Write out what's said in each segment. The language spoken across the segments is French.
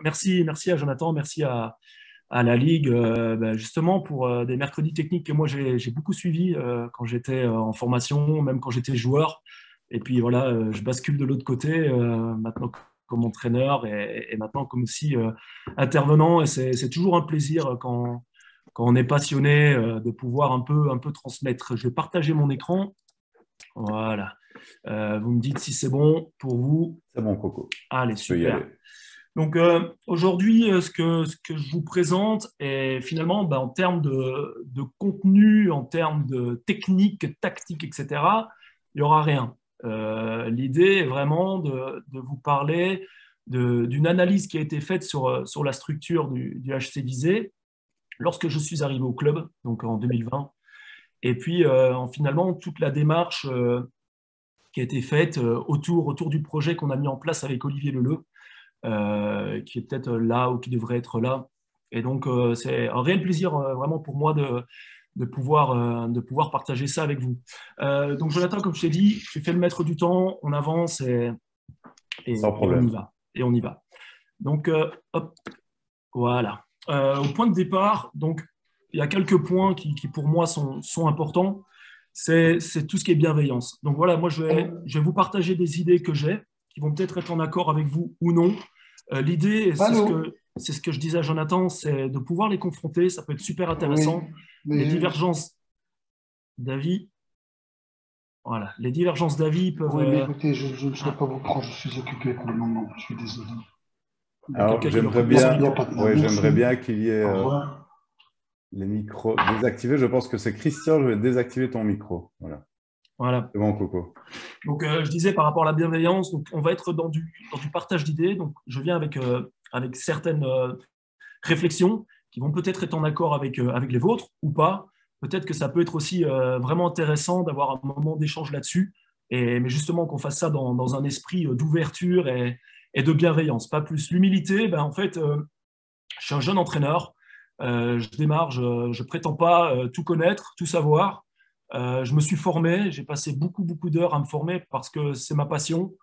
Merci à Jonathan, merci à la Ligue, justement pour des mercredis techniques que moi j'ai beaucoup suivi quand j'étais en formation, même quand j'étais joueur. Et puis voilà, je bascule de l'autre côté maintenant comme entraîneur et maintenant comme aussi intervenant. Et c'est toujours un plaisir quand on est passionné de pouvoir un peu transmettre. Je vais partager mon écran. Voilà. Vous me dites si c'est bon pour vous. C'est bon, Coco. Allez, Tu peux y aller. super. Donc aujourd'hui, ce que je vous présente est finalement en termes de contenu, en termes de technique, tactique, etc., il n'y aura rien. L'idée est vraiment de vous parler d'une analyse qui a été faite sur la structure du HC Visé lorsque je suis arrivé au club, donc en 2020. Et puis finalement, toute la démarche qui a été faite autour du projet qu'on a mis en place avec Olivier Leleu, qui est peut-être là ou qui devrait être là. Et donc, c'est un réel plaisir vraiment pour moi de pouvoir partager ça avec vous. Donc, Jonathan, comme je t'ai dit, tu fais le maître du temps, on avance Sans et on y problème. va. Et on y va. Donc, hop, voilà. Au point de départ, donc, il y a quelques points qui pour moi sont importants. C'est tout ce qui est bienveillance. Donc voilà, moi je vais vous partager des idées que j'ai, qui vont peut-être être en accord avec vous ou non. L'idée, Allô? c'est ce que je disais à Jonathan, c'est de pouvoir les confronter. Ça peut être super Oui, intéressant. Les mais divergences d'avis, voilà, les divergences d'avis peuvent. oui, mais écoutez, je ne saurais pas vous prendre, je suis occupé pour le moment, je suis désolé. Il y a Alors, quelqu'un qui veut j'aimerais couper Il son n'y a bien, micro. pas de mal, ouais, j'aimerais merci. bien qu'il y ait Au revoir. les micros désactivés. Je pense que c'est Christian, je vais désactiver ton micro. Voilà. Voilà. C'est bon, Coco. Donc, je disais par rapport à la bienveillance, donc on va être dans du partage d'idées. Donc, je viens avec certaines réflexions qui vont peut-être être en accord avec les vôtres ou pas. Peut-être que ça peut être aussi vraiment intéressant d'avoir un moment d'échange là-dessus, mais justement qu'on fasse ça dans un esprit d'ouverture et de bienveillance, pas plus. L'humilité, en fait, je suis un jeune entraîneur, je démarre, je ne prétends pas tout connaître, tout savoir. Je me suis formé, j'ai passé beaucoup, beaucoup d'heures à me former parce que c'est ma passion.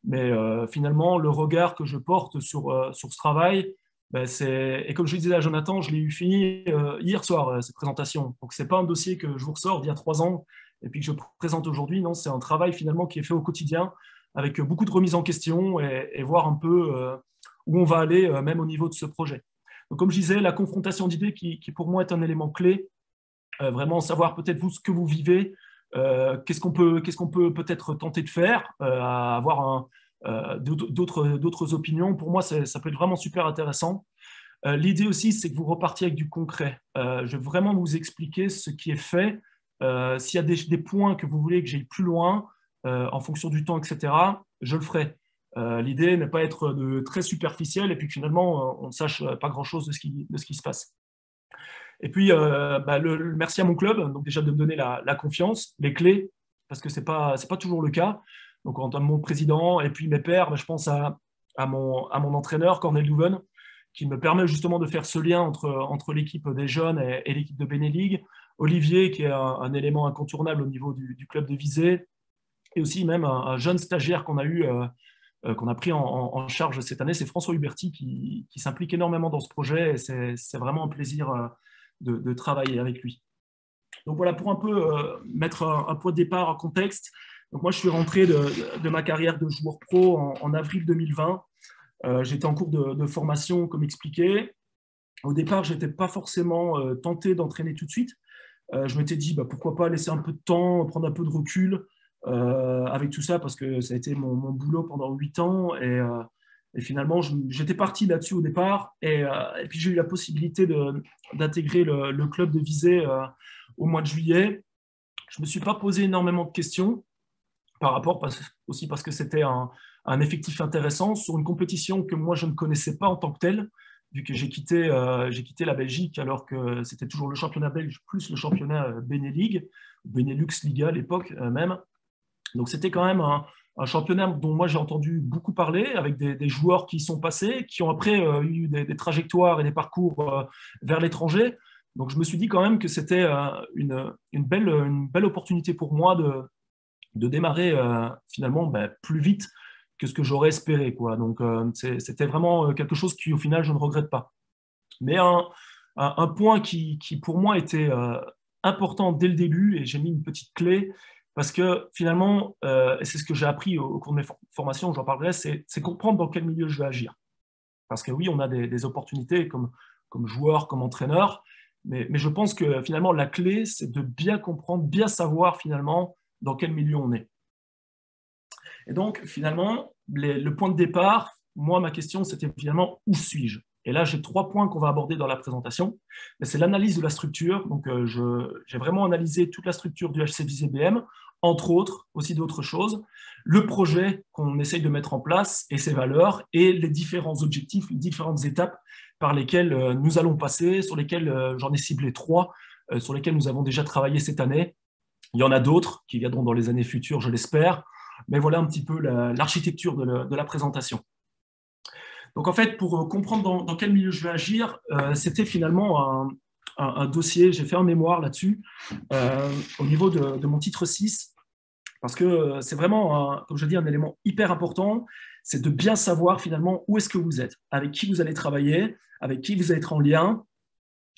Mais finalement, le regard que je porte sur ce travail, et comme je le disais à Jonathan, je l'ai eu fini hier soir, cette présentation. Donc, ce n'est pas un dossier que je vous ressors d'il y a 3 ans et puis que je présente aujourd'hui. Non, c'est un travail finalement qui est fait au quotidien avec beaucoup de remises en question et voir un peu où on va aller, même au niveau de ce projet. Donc, comme je disais, la confrontation d'idées qui pour moi est un élément clé. Vraiment savoir peut-être vous ce que vous vivez, qu'est-ce qu'on peut peut-être tenter de faire, avoir d'autres opinions. Pour moi, ça peut être vraiment super intéressant. L'idée aussi, c'est que vous repartiez avec du concret. Je vais vraiment vous expliquer ce qui est fait. S'il y a des points que vous voulez que j'aille plus loin, en fonction du temps, etc., je le ferai. L'idée n'est pas être très superficiel et puis que finalement, on ne sache pas grand-chose de ce qui se passe. Et puis, merci à mon club, donc déjà de me donner la confiance, les clés, parce que c'est pas toujours le cas. Donc, en tant que mon président et puis mes pairs, je pense à mon entraîneur, Cornel Douven, qui me permet justement de faire ce lien entre l'équipe des jeunes et l'équipe de Benellig. Olivier, qui est un élément incontournable au niveau du club de Visé, et aussi même un jeune stagiaire qu'on a pris en charge cette année, c'est François Huberti qui s'implique énormément dans ce projet et c'est vraiment un plaisir de travailler avec lui. Donc voilà, pour un peu mettre un point de départ, un contexte. Donc moi, je suis rentré de ma carrière de joueur pro en avril 2020. J'étais en cours de formation, comme expliqué. Au départ, je n'étais pas forcément tenté d'entraîner tout de suite. Je m'étais dit, pourquoi pas laisser un peu de temps, prendre un peu de recul avec tout ça, parce que ça a été mon boulot pendant 8 ans. Et finalement, j'étais parti là-dessus au départ. Et puis, j'ai eu la possibilité d'intégrer le club de Visé au mois de juillet. Je ne me suis pas posé énormément de questions par rapport, aussi parce que c'était un effectif intéressant sur une compétition que moi, je ne connaissais pas en tant que telle, vu que j'ai quitté la Belgique alors que c'était toujours le championnat belge plus le championnat Benelux Liga à l'époque même. Donc c'était quand même un championnat dont moi j'ai entendu beaucoup parler, avec des joueurs qui y sont passés, qui ont après eu des trajectoires et des parcours vers l'étranger. Donc je me suis dit quand même que c'était une belle opportunité pour moi de démarrer finalement plus vite que ce que j'aurais espéré, quoi. Donc, c'était vraiment quelque chose qui, au final, je ne regrette pas. Mais un point qui, pour moi, était important dès le début, et j'ai mis une petite clé, parce que finalement, et c'est ce que j'ai appris au cours de mes formations, j'en parlerai, c'est comprendre dans quel milieu je vais agir. Parce que oui, on a des opportunités comme joueur, comme entraîneur, mais je pense que finalement, la clé, c'est de bien comprendre, bien savoir finalement dans quel milieu on est. Et donc, finalement, le point de départ, moi, ma question, c'était finalement où suis-je? Et là, j'ai 3 points qu'on va aborder dans la présentation. C'est l'analyse de la structure. Donc, j'ai vraiment analysé toute la structure du HC Visée BM, entre autres, aussi d'autres choses, le projet qu'on essaye de mettre en place et ses valeurs, et les différents objectifs, les différentes étapes par lesquelles nous allons passer, sur lesquelles j'en ai ciblé 3, sur lesquelles nous avons déjà travaillé cette année. Il y en a d'autres qui viendront dans les années futures, je l'espère. Mais voilà un petit peu l'architecture de la présentation. Donc en fait, pour comprendre dans quel milieu je vais agir, c'était finalement un dossier, j'ai fait un mémoire là-dessus, au niveau de mon titre 6, parce que c'est vraiment, comme je dis, un élément hyper important, c'est de bien savoir finalement où est-ce que vous êtes, avec qui vous allez travailler, avec qui vous allez être en lien,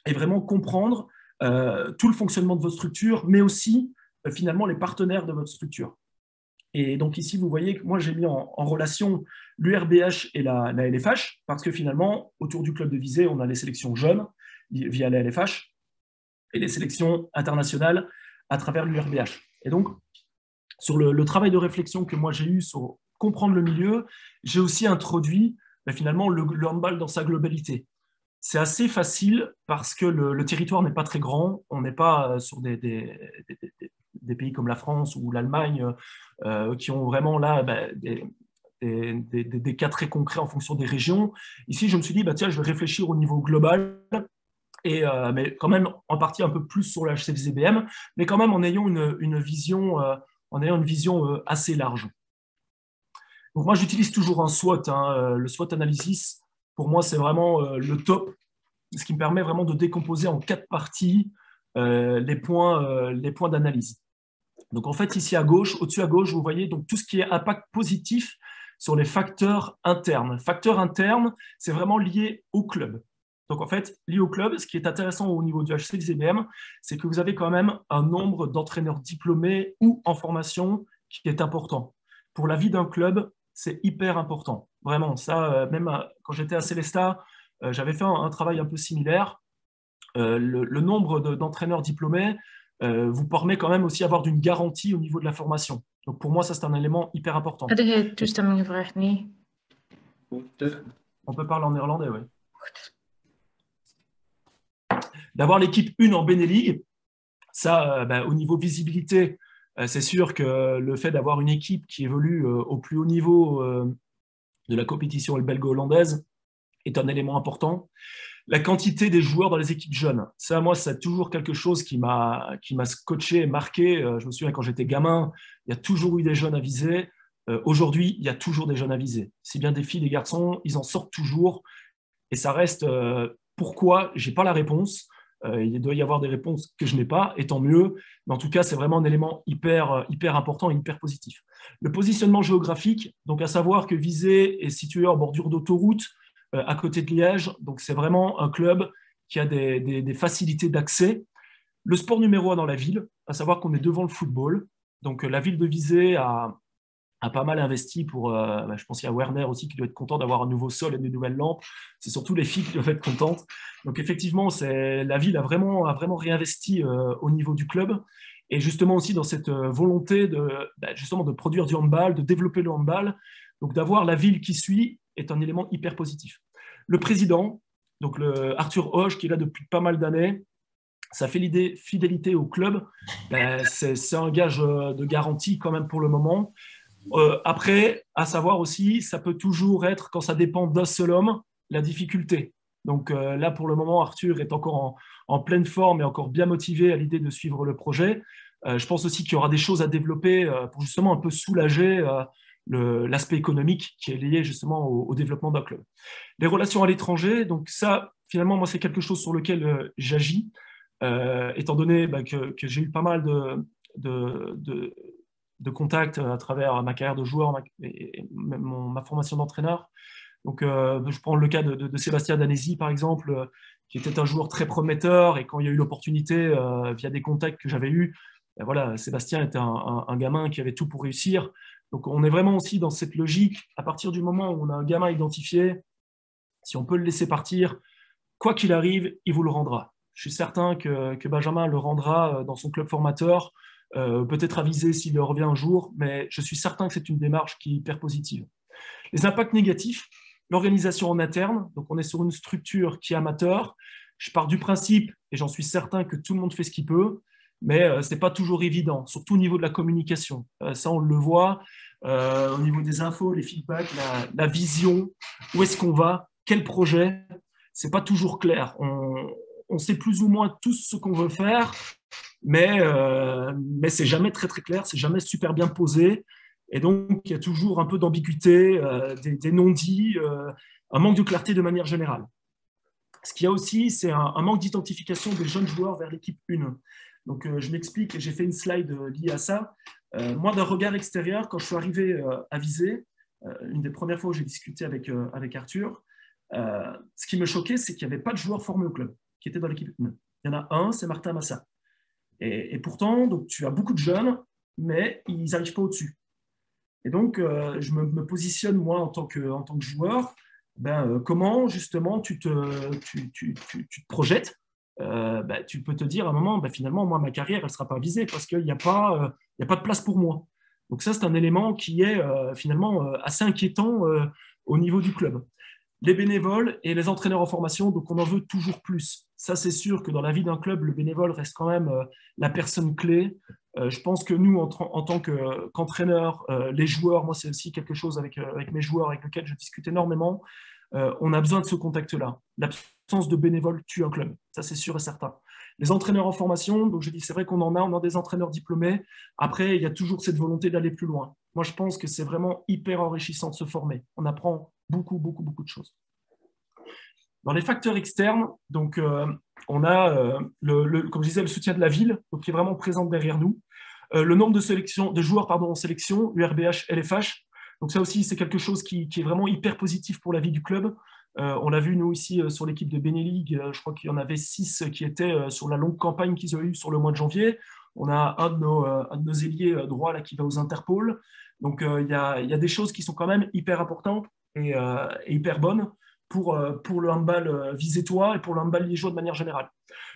et vraiment comprendre tout le fonctionnement de votre structure, mais aussi finalement les partenaires de votre structure. Et donc ici, vous voyez que moi, j'ai mis en relation l'URBH et la LFH, parce que finalement, autour du club de visée, on a les sélections jeunes via la LFH et les sélections internationales à travers l'URBH. Et donc, sur le travail de réflexion que moi j'ai eu sur comprendre le milieu, j'ai aussi introduit finalement le handball dans sa globalité. C'est assez facile parce que le territoire n'est pas très grand, on n'est pas sur des pays comme la France ou l'Allemagne qui ont vraiment là des cas très concrets en fonction des régions. Ici, je me suis dit, tiens, je vais réfléchir au niveau global, mais quand même en partie un peu plus sur le HCVZBM, mais quand même en ayant une vision, assez large. Donc moi, j'utilise toujours un SWOT, le SWOT analysis. Pour moi, c'est vraiment le top, ce qui me permet vraiment de décomposer en 4 parties les points d'analyse. Donc en fait, ici à gauche, au-dessus à gauche, vous voyez donc tout ce qui est impact positif sur les facteurs internes. Facteurs internes, c'est vraiment lié au club. Donc en fait, lié au club, ce qui est intéressant au niveau du HCVZBM, c'est que vous avez quand même un nombre d'entraîneurs diplômés ou en formation qui est important. Pour la vie d'un club, c'est hyper important. Vraiment, ça, même quand j'étais à Célestat, j'avais fait un travail un peu similaire. Le nombre d'entraîneurs diplômés vous permet quand même aussi d'avoir une garantie au niveau de la formation. Donc pour moi, ça c'est un élément hyper important. Hadden toestemming gevraagd? Nee. On peut parler en néerlandais, oui. D'avoir l'équipe 1 en Benelux, ça, au niveau visibilité, c'est sûr que le fait d'avoir une équipe qui évolue au plus haut niveau de la compétition belgo-hollandaise est un élément important. La quantité des joueurs dans les équipes jeunes, ça, moi, c'est toujours quelque chose qui m'a scotché, marqué. Je me souviens quand j'étais gamin, il y a toujours eu des jeunes à viser. Aujourd'hui, il y a toujours des jeunes à viser. Si bien des filles, des garçons, ils en sortent toujours. Et ça reste pourquoi, je n'ai pas la réponse. Il doit y avoir des réponses que je n'ai pas, et tant mieux. Mais en tout cas, c'est vraiment un élément hyper important et hyper positif. Le positionnement géographique, donc à savoir que Visé est situé en bordure d'autoroute, à côté de Liège. Donc, c'est vraiment un club qui a des facilités d'accès. Le sport numéro 1 dans la ville, à savoir qu'on est devant le football. Donc, la ville de Visé a pas mal investi pour... je pense qu'il y a Werner aussi qui doit être content d'avoir un nouveau sol et de nouvelles lampes. C'est surtout les filles qui doivent être contentes. Donc, effectivement, la ville a vraiment réinvesti au niveau du club. Et justement aussi dans cette volonté justement de produire du handball, de développer le handball. Donc, d'avoir la ville qui suit est un élément hyper positif. Le président, donc Arthur Hoche, qui est là depuis pas mal d'années, sa fidélité au club, c'est un gage de garantie quand même pour le moment. Après, à savoir aussi, ça peut toujours être, quand ça dépend d'un seul homme, la difficulté. Donc là, pour le moment, Arthur est encore en pleine forme et encore bien motivé à l'idée de suivre le projet. Je pense aussi qu'il y aura des choses à développer pour justement un peu soulager l'aspect économique qui est lié justement au développement d'un club. Les relations à l'étranger, donc ça, finalement, moi, c'est quelque chose sur lequel j'agis, étant donné que j'ai eu pas mal de contact à travers ma carrière de joueur et ma formation d'entraîneur. Donc, je prends le cas de Sébastien Danesi, par exemple, qui était un joueur très prometteur. Et quand il y a eu l'opportunité, via des contacts que j'avais eus, ben voilà, Sébastien était un gamin qui avait tout pour réussir. Donc, on est vraiment aussi dans cette logique. À partir du moment où on a un gamin identifié, si on peut le laisser partir, quoi qu'il arrive, il vous le rendra. Je suis certain que Benjamin le rendra dans son club formateur, peut-être avisé s'il revient un jour, mais je suis certain que c'est une démarche qui est hyper positive. Les impacts négatifs, l'organisation en interne, donc on est sur une structure qui est amateur. Je pars du principe, et j'en suis certain, que tout le monde fait ce qu'il peut, mais ce n'est pas toujours évident, surtout au niveau de la communication. Ça, on le voit au niveau des infos, les feedbacks, la vision, où est-ce qu'on va, quel projet, c'est pas toujours clair. On sait plus ou moins tous ce qu'on veut faire, mais c'est jamais très très clair, c'est jamais super bien posé. Et donc, il y a toujours un peu d'ambiguïté, des non-dits, un manque de clarté de manière générale. Ce qu'il y a aussi, c'est un manque d'identification des jeunes joueurs vers l'équipe 1. Donc, je m'explique, et j'ai fait une slide liée à ça. Moi, d'un regard extérieur, quand je suis arrivé à Visé, une des premières fois où j'ai discuté avec Arthur, ce qui me choquait, c'est qu'il n'y avait pas de joueurs formés au club qui étaient dans l'équipe 1. Il y en a un, c'est Martin Massa. Et pourtant, donc, tu as beaucoup de jeunes, mais ils n'arrivent pas au-dessus. Et donc, je me positionne, moi, en tant que joueur, comment, justement, tu te projettes. Tu peux te dire à un moment, finalement, moi, ma carrière, elle ne sera pas visée parce qu'il n'y a pas de place pour moi. Donc ça, c'est un élément qui est finalement assez inquiétant au niveau du club. Les bénévoles et les entraîneurs en formation, donc on en veut toujours plus. Ça, c'est sûr que dans la vie d'un club, le bénévole reste quand même la personne clé. Je pense que nous, en tant qu'entraîneurs, les joueurs, moi, c'est aussi quelque chose avec mes joueurs avec lesquels je discute énormément, on a besoin de ce contact-là. L'absence de bénévoles tue un club, ça c'est sûr et certain. Les entraîneurs en formation, donc je dis, c'est vrai qu'on on a des entraîneurs diplômés. Après, il y a toujours cette volonté d'aller plus loin. Moi, je pense que c'est vraiment hyper enrichissant de se former. On apprend beaucoup de choses. Dans les facteurs externes, donc, on a, comme je disais, le soutien de la ville, donc, qui est vraiment présent derrière nous. Le nombre de joueurs en sélection, URBH, LFH. Donc ça aussi, c'est quelque chose qui est vraiment hyper positif pour la vie du club. On l'a vu, nous, ici, sur l'équipe de Beneligue, je crois qu'il y en avait 6 qui étaient sur la longue campagne qu'ils ont eue sur le mois de janvier. On a un de nos ailiers droit là, qui va aux Interpol. Donc, il y a des choses qui sont quand même hyper importantes et hyper bonnes pour le handball visétois et pour le handball liégeois de manière générale.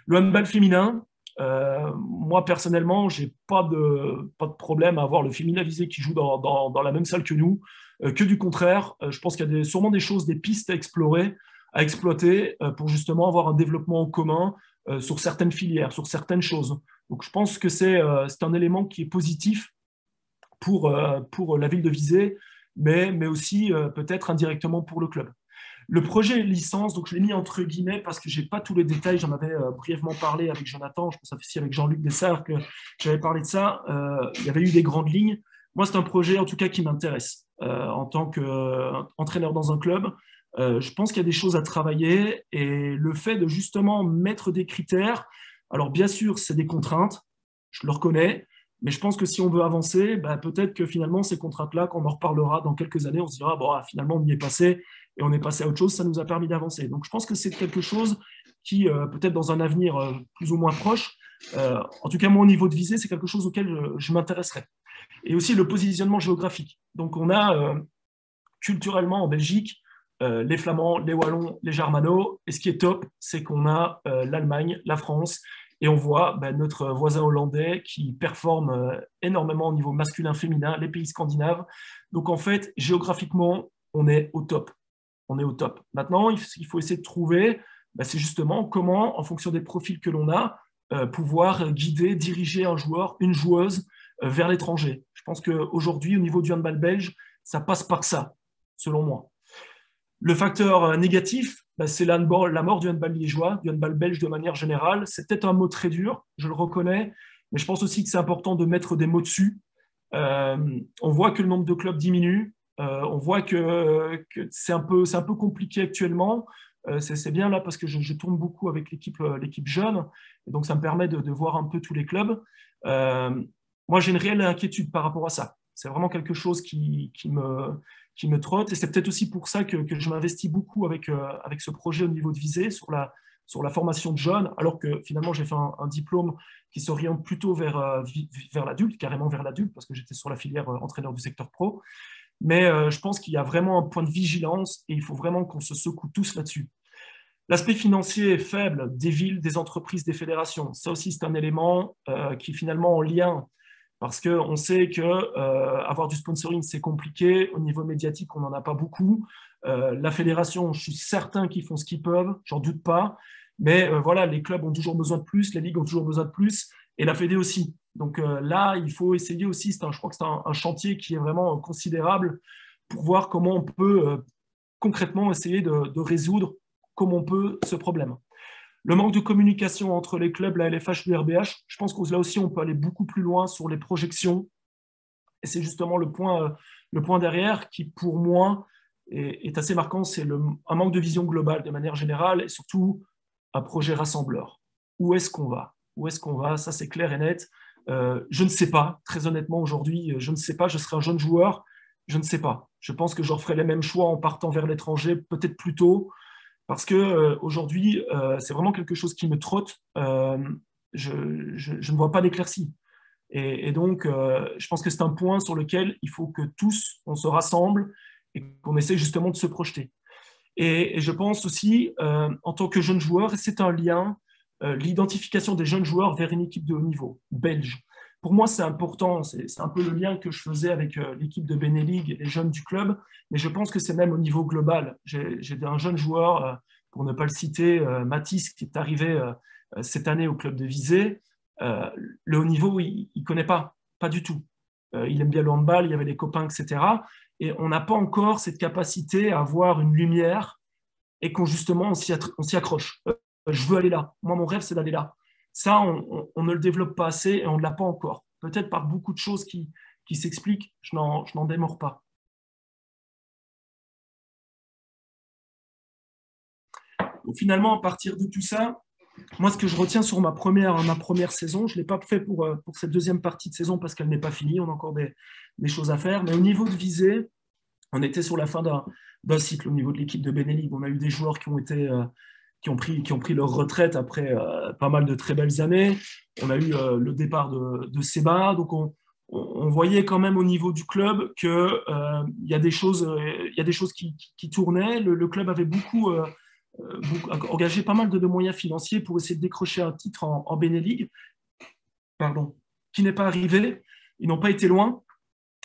Le handball féminin, moi, personnellement, je n'ai pas de problème à avoir le féminin visé qui joue dans la même salle que nous, que du contraire. Je pense qu'il y a sûrement des choses, des pistes à explorer, à exploiter pour justement avoir un développement en commun sur certaines filières, sur certaines choses. Donc, je pense que c'est un élément qui est positif pour la ville de Visé, mais aussi peut-être indirectement pour le club. Le projet licence, donc je l'ai mis entre guillemets parce que je n'ai pas tous les détails. J'en avais brièvement parlé avec Jonathan, je pense aussi avec Jean-Luc Dessart que j'avais parlé de ça. Il y avait eu des grandes lignes. Moi, c'est un projet en tout cas qui m'intéresse en tant qu'entraîneur dans un club. Je pense qu'il y a des choses à travailler et le fait de justement mettre des critères, alors bien sûr, c'est des contraintes, je le reconnais, mais je pense que si on veut avancer, peut-être que finalement, ces contraintes-là, quand on en reparlera dans quelques années, on se dira, bon, finalement, on y est passé et on est passé à autre chose, ça nous a permis d'avancer. Donc, je pense que c'est quelque chose qui, peut-être dans un avenir plus ou moins proche, en tout cas, moi, au niveau de visée, c'est quelque chose auquel je m'intéresserai. Et aussi le positionnement géographique. Donc, on a culturellement en Belgique les Flamands, les Wallons, les Germanos. Et ce qui est top, c'est qu'on a l'Allemagne, la France, et on voit notre voisin hollandais qui performe énormément au niveau masculin-féminin, les pays scandinaves. Donc, en fait, géographiquement, on est au top. On est au top. Maintenant, il faut essayer de trouver, c'est justement comment, en fonction des profils que l'on a, pouvoir guider, diriger un joueur, une joueuse vers l'étranger. Je pense qu'aujourd'hui, au niveau du handball belge, ça passe par ça, selon moi. Le facteur négatif, c'est la mort du handball liégeois, du handball belge de manière générale. C'est peut-être un mot très dur, je le reconnais, mais je pense aussi que c'est important de mettre des mots dessus. On voit que le nombre de clubs diminue. On voit que c'est un peu compliqué actuellement. C'est bien là parce que je tourne beaucoup avec l'équipe jeune, et donc ça me permet de voir un peu tous les clubs. moi, j'ai une réelle inquiétude par rapport à ça. C'est vraiment quelque chose qui me trotte. Et c'est peut-être aussi pour ça que je m'investis beaucoup avec ce projet au niveau de Visée sur la formation de jeunes, alors que finalement, j'ai fait un diplôme qui s'oriente plutôt vers l'adulte, carrément vers l'adulte, parce que j'étais sur la filière entraîneur du secteur pro. Mais je pense qu'il y a vraiment un point de vigilance et il faut vraiment qu'on se secoue tous là-dessus. L'aspect financier est faible des villes, des entreprises, des fédérations. Ça aussi, c'est un élément qui est finalement en lien, parce qu'on sait qu'avoir du sponsoring, c'est compliqué. Au niveau médiatique, on n'en a pas beaucoup. La fédération, je suis certain qu'ils font ce qu'ils peuvent, j'en doute pas. Mais voilà, les clubs ont toujours besoin de plus, les ligues ont toujours besoin de plus, et la fédé aussi. Donc là, il faut essayer aussi, je crois que c'est un chantier qui est vraiment considérable pour voir comment on peut concrètement essayer de résoudre comme on peut ce problème. Le manque de communication entre les clubs, la LFH et le RBH, je pense que là aussi, on peut aller beaucoup plus loin sur les projections. Et c'est justement le point derrière qui, pour moi, est assez marquant. C'est un manque de vision globale de manière générale et surtout un projet rassembleur. Où est-ce qu'on va? Où est-ce qu'on va? Ça, c'est clair et net. Je ne sais pas, très honnêtement, aujourd'hui, je ne sais pas. Je serai un jeune joueur, je ne sais pas. Je pense que je referai les mêmes choix en partant vers l'étranger, peut-être plus tôt. Parce qu'aujourd'hui, c'est vraiment quelque chose qui me trotte. Je ne vois pas d'éclaircie. Et donc, je pense que c'est un point sur lequel il faut que tous, on se rassemble et qu'on essaie justement de se projeter. Et je pense aussi, en tant que jeune joueur, c'est un lien, l'identification des jeunes joueurs vers une équipe de haut niveau, belge. Pour moi, c'est important, c'est un peu le lien que je faisais avec l'équipe de Benellig et les jeunes du club, mais je pense que c'est même au niveau global. J'ai un jeune joueur, pour ne pas le citer, Mathis, qui est arrivé cette année au club de Visée. Le haut niveau, il ne connaît pas du tout. Il aime bien le handball, il y avait des copains, etc. Et on n'a pas encore cette capacité à avoir une lumière et qu'on justement on s'y accroche. Je veux aller là. Moi, mon rêve, c'est d'aller là. Ça, on ne le développe pas assez et on ne l'a pas encore. Peut-être par beaucoup de choses qui s'expliquent, je n'en démords pas. Donc, finalement, à partir de tout ça, moi, ce que je retiens sur ma première saison, je ne l'ai pas fait pour cette deuxième partie de saison parce qu'elle n'est pas finie, on a encore des choses à faire. Mais au niveau de Visée, on était sur la fin d'un cycle. Au niveau de l'équipe de Benellig, on a eu des joueurs qui ont pris leur retraite après pas mal de très belles années. On a eu le départ de Seba. Donc, on voyait quand même au niveau du club qu'il y a des choses qui tournaient. Le club avait engagé pas mal de moyens financiers pour essayer de décrocher un titre en Benellig, qui n'est pas arrivé. Ils n'ont pas été loin.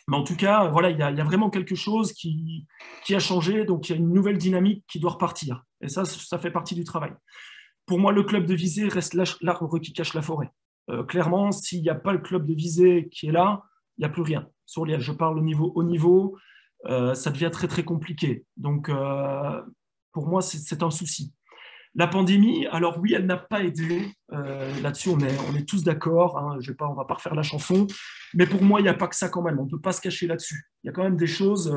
Mais en tout cas, voilà, il y a vraiment quelque chose qui a changé. Donc, il y a une nouvelle dynamique qui doit repartir. Et ça fait partie du travail. Pour moi, le club de Visée reste l'arbre qui cache la forêt. Clairement, s'il n'y a pas le club de Visée qui est là, il n'y a plus rien. Sur Liège, je parle au niveau, ça devient très, très compliqué. Donc, pour moi, c'est un souci. La pandémie, alors oui, elle n'a pas aidé. Là-dessus, on est tous d'accord. Hein, on ne va pas refaire la chanson. Mais pour moi, il n'y a pas que ça quand même. On ne peut pas se cacher là-dessus. Il y a quand même des choses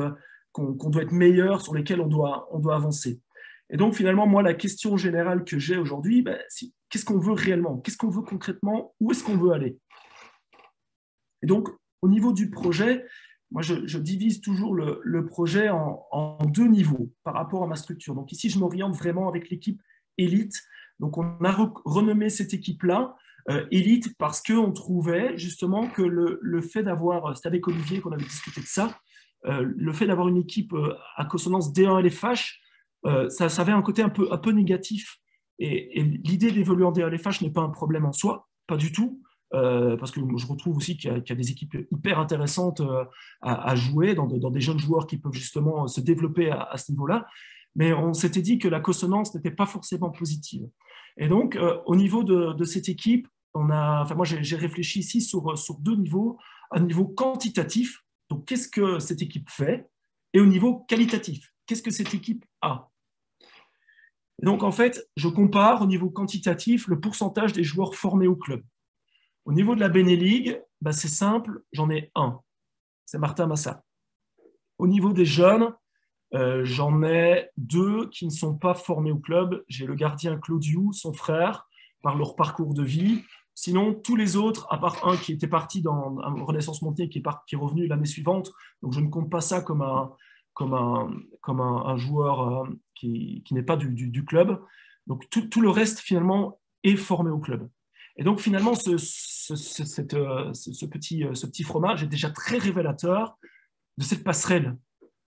qu'on doit être meilleurs, sur lesquelles on doit avancer. Et donc, finalement, moi, la question générale que j'ai aujourd'hui, qu'est-ce qu'on veut réellement? Qu'est-ce qu'on veut concrètement? Où est-ce qu'on veut aller? Et donc, au niveau du projet, moi, je divise toujours le projet en deux niveaux par rapport à ma structure. Donc ici, je m'oriente vraiment avec l'équipe élite. Donc, on a renommé cette équipe-là élite parce qu'on trouvait justement que le fait d'avoir, c'était avec Olivier qu'on avait discuté de ça, le fait d'avoir une équipe à consonance D1 LFH, ça avait un côté un peu négatif. Et l'idée d'évoluer en D1 LFH n'est pas un problème en soi, pas du tout. Parce que je retrouve aussi qu'il y a des équipes hyper intéressantes à jouer, dans des jeunes joueurs qui peuvent justement se développer à ce niveau-là. Mais on s'était dit que la consonance n'était pas forcément positive. Et donc, au niveau de cette équipe, moi j'ai réfléchi ici sur deux niveaux. Un niveau quantitatif, donc qu'est-ce que cette équipe fait, et au niveau qualitatif, qu'est-ce que cette équipe a. Et donc, en fait, je compare au niveau quantitatif le pourcentage des joueurs formés au club. Au niveau de la Benellig, c'est simple, j'en ai un. C'est Martin Massa. Au niveau des jeunes, j'en ai deux qui ne sont pas formés au club. J'ai le gardien Claudiou, son frère, par leur parcours de vie. Sinon, tous les autres, à part un qui était parti dans Renaissance Montée, qui est revenu l'année suivante, donc je ne compte pas ça comme un joueur qui n'est pas du club. Donc tout le reste, finalement, est formé au club. Et donc, finalement, ce petit fromage est déjà très révélateur de cette passerelle.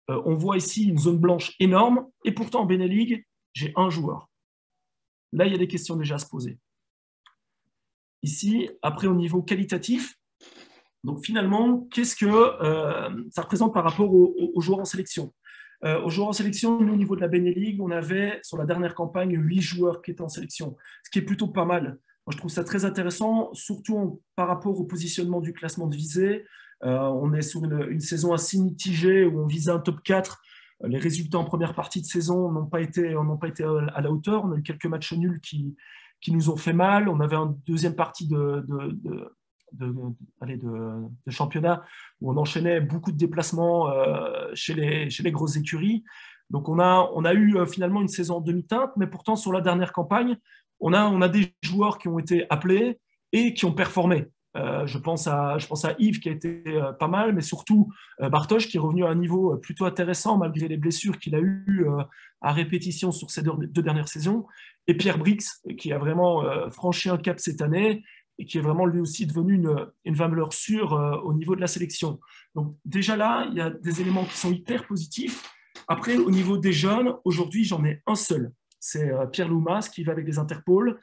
On voit ici une zone blanche énorme, et pourtant, en Benelux, j'ai un joueur. Là, il y a des questions déjà à se poser. Ici, après, au niveau qualitatif, donc finalement, qu'est-ce que ça représente par rapport aux joueurs en sélection? Aux joueurs en sélection, nous, au niveau de la Benelux, on avait, sur la dernière campagne, 8 joueurs qui étaient en sélection, ce qui est plutôt pas mal. Moi, je trouve ça très intéressant, surtout par rapport au positionnement du classement de visée. On est sur une saison assez mitigée où on visait un top 4. Les résultats en première partie de saison n'ont pas été à la hauteur. On a eu quelques matchs nuls qui nous ont fait mal. On avait une deuxième partie de championnat où on enchaînait beaucoup de déplacements chez les grosses écuries. Donc on a eu finalement une saison en demi-teinte, mais pourtant sur la dernière campagne, on a des joueurs qui ont été appelés et qui ont performé. Je pense à Yves qui a été pas mal, mais surtout Bartosz qui est revenu à un niveau plutôt intéressant malgré les blessures qu'il a eues à répétition sur ces deux dernières saisons, et Pierre Brix qui a vraiment franchi un cap cette année et qui est vraiment lui aussi devenu une valeur sûre au niveau de la sélection. Donc déjà là, il y a des éléments qui sont hyper positifs. Après, au niveau des jeunes, aujourd'hui, j'en ai un seul. C'est Pierre Loumas qui va avec les Interpol.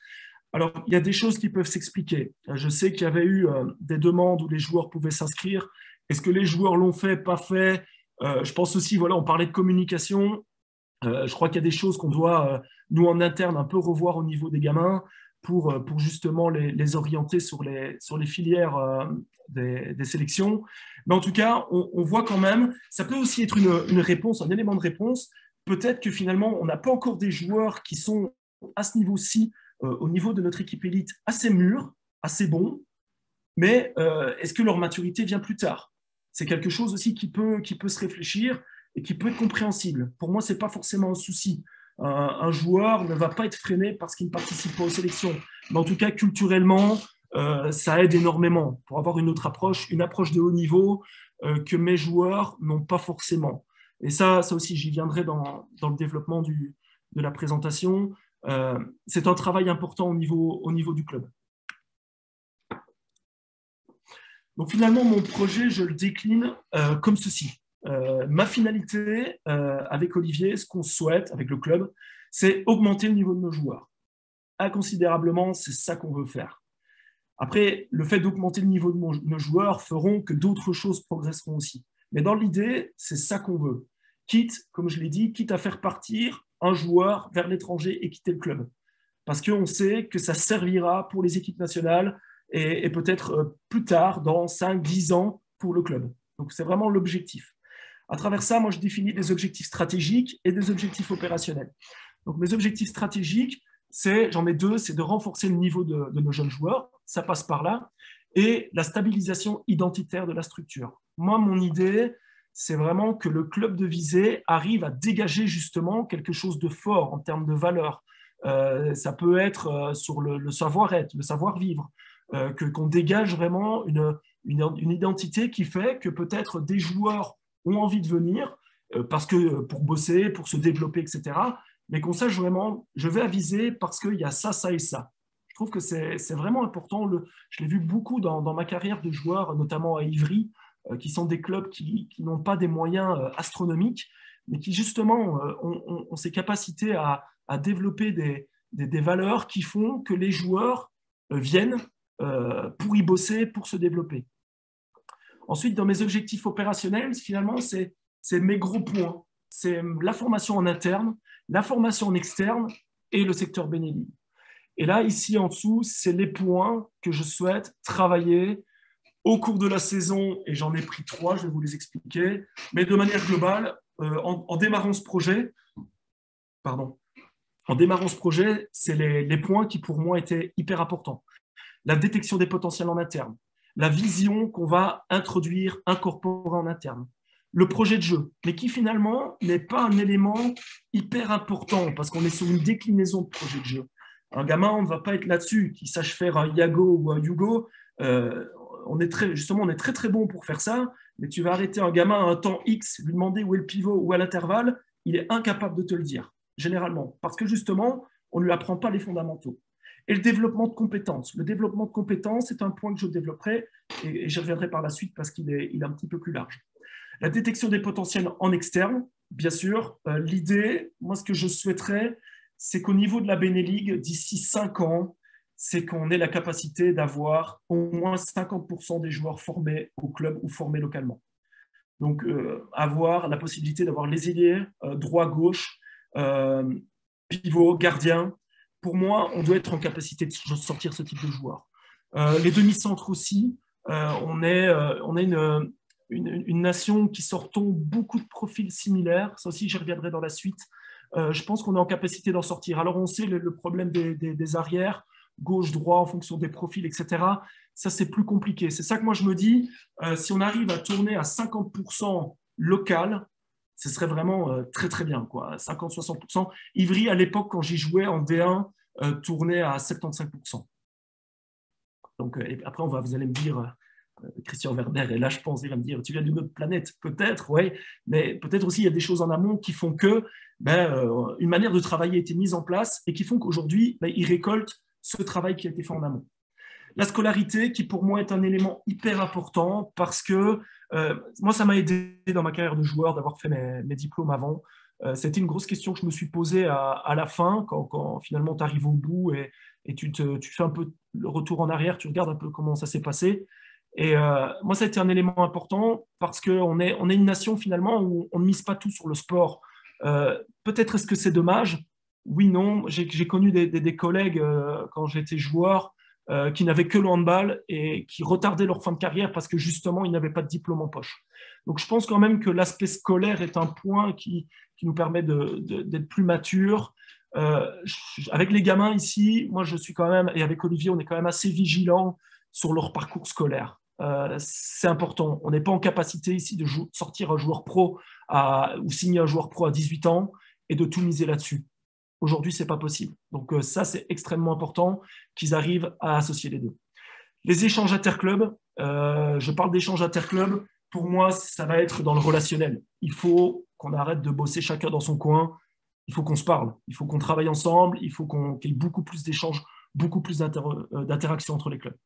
Alors, il y a des choses qui peuvent s'expliquer. Je sais qu'il y avait eu des demandes où les joueurs pouvaient s'inscrire. Est-ce que les joueurs l'ont fait, pas fait? Je pense aussi, voilà, on parlait de communication. Je crois qu'il y a des choses qu'on doit, nous en interne, un peu revoir au niveau des gamins pour justement les orienter sur les filières des sélections. Mais en tout cas, on voit quand même, ça peut aussi être une réponse, un élément de réponse. Peut-être que finalement, on n'a pas encore des joueurs qui sont à ce niveau-ci, au niveau de notre équipe élite, assez mûrs, assez bons, mais est-ce que leur maturité vient plus tard? C'est quelque chose aussi qui peut se réfléchir et qui peut être compréhensible. Pour moi, ce n'est pas forcément un souci. Un joueur ne va pas être freiné parce qu'il ne participe pas aux sélections. Mais en tout cas, culturellement, ça aide énormément pour avoir une autre approche, une approche de haut niveau que mes joueurs n'ont pas forcément. Et ça aussi, j'y viendrai dans le développement de la présentation. C'est un travail important au niveau du club. Donc finalement, mon projet, je le décline comme ceci. Ma finalité avec Olivier, ce qu'on souhaite avec le club, c'est augmenter le niveau de nos joueurs. Considérablement, c'est ça qu'on veut faire. Après, le fait d'augmenter le niveau de nos joueurs feront que d'autres choses progresseront aussi. Mais dans l'idée, c'est ça qu'on veut. Quitte, comme je l'ai dit, quitte à faire partir un joueur vers l'étranger et quitter le club. Parce qu'on sait que ça servira pour les équipes nationales et peut-être plus tard, dans 5-10 ans, pour le club. Donc, c'est vraiment l'objectif. À travers ça, moi, je définis des objectifs stratégiques et des objectifs opérationnels. Donc, mes objectifs stratégiques, j'en ai deux, c'est de renforcer le niveau de nos jeunes joueurs, ça passe par là, et la stabilisation identitaire de la structure. Moi, mon idée, c'est vraiment que le club de Visé arrive à dégager justement quelque chose de fort en termes de valeur. Ça peut être sur le savoir-être, le savoir-vivre, qu'on dégage vraiment une identité qui fait que peut-être des joueurs ont envie de venir parce que pour bosser, pour se développer, etc., mais qu'on sache vraiment, je vais à Visé parce qu'il y a ça, ça et ça. Je trouve que c'est vraiment important. Je l'ai vu beaucoup dans ma carrière de joueur, notamment à Ivry, qui sont des clubs qui n'ont pas des moyens astronomiques, mais qui justement ont ces capacités à développer des valeurs qui font que les joueurs viennent pour y bosser, pour se développer. Ensuite, dans mes objectifs opérationnels, finalement, c'est mes gros points. C'est la formation en interne, la formation en externe et le secteur Benelux. Et là, ici en dessous, c'est les points que je souhaite travailler au cours de la saison, et j'en ai pris 3, je vais vous les expliquer, mais de manière globale, en démarrant ce projet, c'est les points qui pour moi étaient hyper importants. La détection des potentiels en interne, la vision qu'on va incorporer en interne, le projet de jeu, mais qui finalement n'est pas un élément hyper important parce qu'on est sur une déclinaison de projet de jeu. Un gamin, on ne va pas être là-dessus, qui sache faire un Yago ou un Yugo. On est très très bon pour faire ça, mais tu vas arrêter un gamin à un temps X, lui demander où est le pivot ou à l'intervalle, il est incapable de te le dire, généralement, parce que justement, on ne lui apprend pas les fondamentaux. Et le développement de compétences. Le développement de compétences est un point que je développerai et j'y reviendrai par la suite parce qu'il est un petit peu plus large. La détection des potentiels en externe, bien sûr. L'idée, moi, ce que je souhaiterais, c'est qu'au niveau de la Beneligue, d'ici 5 ans, c'est qu'on ait la capacité d'avoir au moins 50% des joueurs formés au club ou formés localement. Donc, avoir la possibilité d'avoir les ailiers, droit, gauche, pivot, gardien. Pour moi, on doit être en capacité de sortir ce type de joueurs. Les demi-centres aussi. On est une nation qui sortons beaucoup de profils similaires. Ça aussi, j'y reviendrai dans la suite. Je pense qu'on est en capacité d'en sortir. Alors, on sait le problème des arrières, gauche, droit, en fonction des profils, etc. Ça, c'est plus compliqué. C'est ça que moi, je me dis, si on arrive à tourner à 50% local, ce serait vraiment très, très bien, quoi. 50-60%. Ivry, à l'époque, quand j'y jouais en D1, tournait à 75%. Donc, et après, vous allez me dire, Christian Werner, et là, je pense, il va me dire, tu viens d'une autre planète, peut-être, oui, mais peut-être aussi, il y a des choses en amont qui font que une manière de travailler a été mise en place et qui font qu'aujourd'hui, ils récoltent ce travail qui a été fait en amont. La scolarité, qui pour moi est un élément hyper important parce que moi, ça m'a aidé dans ma carrière de joueur d'avoir fait mes diplômes avant. C'était une grosse question que je me suis posée à la fin, quand finalement tu arrives au bout et tu fais un peu le retour en arrière, tu regardes un peu comment ça s'est passé. Et moi, ça a été un élément important parce qu'on est une nation finalement où on ne mise pas tout sur le sport. Peut-être est-ce que c'est dommage? Oui, non. J'ai connu des collègues quand j'étais joueur qui n'avaient que le handball et qui retardaient leur fin de carrière parce que justement, ils n'avaient pas de diplôme en poche. Donc, je pense quand même que l'aspect scolaire est un point qui nous permet d'être plus mature. Avec les gamins ici, moi, je suis quand même, et avec Olivier, on est quand même assez vigilant sur leur parcours scolaire. C'est important. On n'est pas en capacité ici de sortir un joueur pro ou signer un joueur pro à 18 ans et de tout miser là-dessus. Aujourd'hui, ce n'est pas possible. Donc ça, c'est extrêmement important qu'ils arrivent à associer les deux. Les échanges interclubs, je parle d'échanges interclubs, pour moi, ça va être dans le relationnel. Il faut qu'on arrête de bosser chacun dans son coin, il faut qu'on se parle, il faut qu'on travaille ensemble, il faut qu'il y ait beaucoup plus d'échanges, beaucoup plus d'interactions entre les clubs.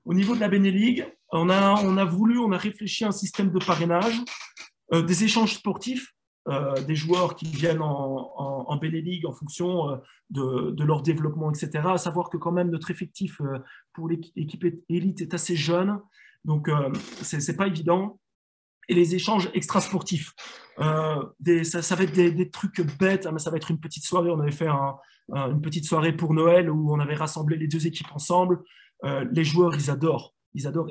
Au niveau de la Beneligue, on a réfléchi à un système de parrainage, des échanges sportifs, des joueurs qui viennent en Beneligue en fonction de leur développement, etc. À savoir que quand même notre effectif pour l'équipe élite est assez jeune, donc c'est pas évident. Et les échanges extrasportifs, ça va être des trucs bêtes, mais ça va être une petite soirée. On avait fait une petite soirée pour Noël où on avait rassemblé les deux équipes ensemble. Les joueurs, ils adorent.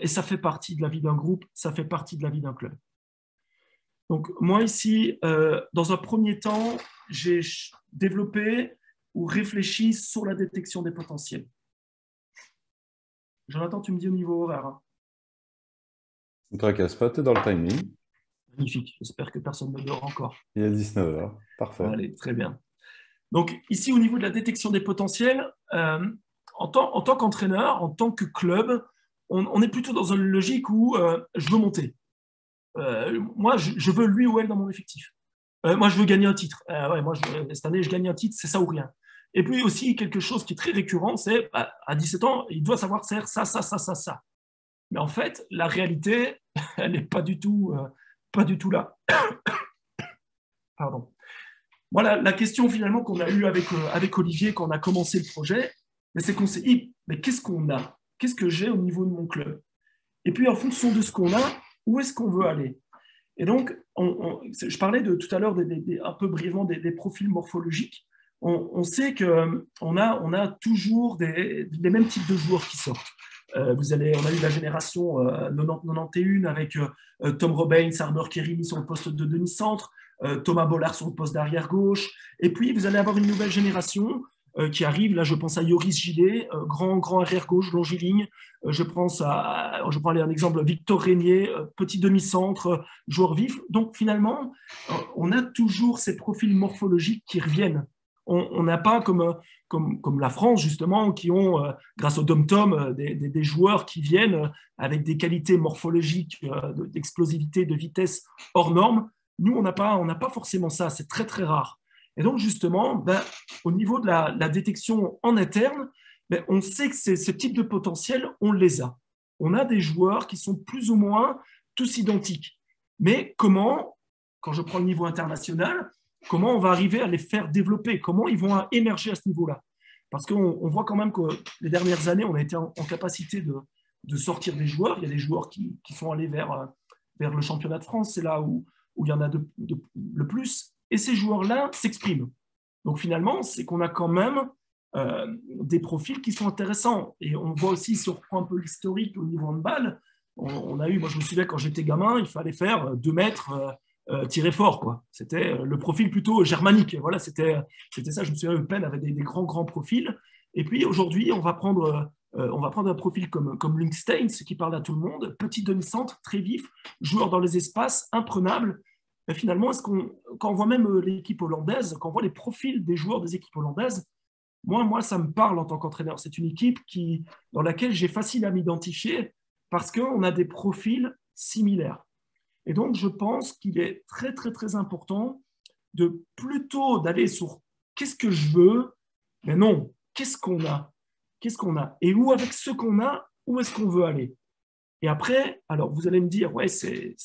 Et ça fait partie de la vie d'un groupe, ça fait partie de la vie d'un club. Donc moi ici, dans un premier temps, j'ai développé ou réfléchi sur la détection des potentiels. Jonathan, tu me dis au niveau horaire. Hein. Ne tracasse pas, tu es dans le timing. Magnifique, j'espère que personne ne dort encore. Il est 19h, parfait. Allez, très bien. Donc ici, au niveau de la détection des potentiels, en tant qu'entraîneur, en tant que club, on est plutôt dans une logique où je veux monter. Moi, je veux lui ou elle dans mon effectif. Moi, je veux gagner un titre. Cette année, je gagne un titre, c'est ça ou rien. Et puis aussi, quelque chose qui est très récurrent, c'est à 17 ans, il doit savoir faire ça, ça, ça, ça, ça. Mais en fait, la réalité, elle n'est pas du tout là. Pardon. Voilà, la question finalement qu'on a eue avec Olivier quand on a commencé le projet, c'est qu'on s'est dit, mais qu'est-ce qu'on a? Qu'est-ce que j'ai au niveau de mon club? Et puis, en fonction de ce qu'on a, où est-ce qu'on veut aller? Et donc, je parlais tout à l'heure un peu brièvement des profils morphologiques. On sait qu'on a toujours les mêmes types de joueurs qui sortent. On a eu la génération 91 avec Tom Robin, Arber Kerimi sur le poste de demi-centre, Thomas Bollard sur le poste d'arrière gauche. Et puis, vous allez avoir une nouvelle génération qui arrive. Là, je pense à Yoris Gillet, grand arrière gauche, longiligne. Je prends un exemple, Victor Régnier, petit demi-centre, joueur vif. Donc, finalement, on a toujours ces profils morphologiques qui reviennent On n'a pas comme la France, justement, qui ont, grâce au Dom-Tom, des joueurs qui viennent avec des qualités morphologiques, d'explosivité, de vitesse hors normes. Nous, on n'a pas forcément ça, c'est très, très rare. Et donc, justement, au niveau de la détection en interne, on sait que ce type de potentiel, on les a. On a des joueurs qui sont plus ou moins tous identiques. Mais comment, quand je prends le niveau international, comment on va arriver à les faire développer? Comment ils vont émerger à ce niveau-là? Parce qu'on voit quand même que les dernières années, on a été en capacité de sortir des joueurs. Il y a des joueurs qui sont allés vers le championnat de France, c'est là où il y en a le plus. Et ces joueurs-là s'expriment. Donc finalement, c'est qu'on a quand même des profils qui sont intéressants. Et on voit aussi, si on reprend un peu l'historique au niveau handball, on a eu, moi je me souviens quand j'étais gamin, il fallait faire 2 mètres tirer fort, quoi. C'était le profil plutôt germanique. Voilà, c'était ça. Je me souviens, Le Pen avait des grands profils. Et puis aujourd'hui, on va prendre un profil comme Linkstein, ce qui parle à tout le monde, petit demi-centre, très vif, joueur dans les espaces, imprenable. Mais finalement, quand on voit même l'équipe hollandaise, quand on voit les profils des joueurs des équipes hollandaises, moi, ça me parle en tant qu'entraîneur. C'est une équipe dans laquelle j'ai facile à m'identifier parce qu'on a des profils similaires. Et donc, je pense qu'il est très, très, très important de plutôt d'aller sur qu'est-ce que je veux, mais non, qu'est-ce qu'on a? Qu'est-ce qu'on a? Et où, avec ce qu'on a, où est-ce qu'on veut aller? Et après, alors vous allez me dire, ouais, c'est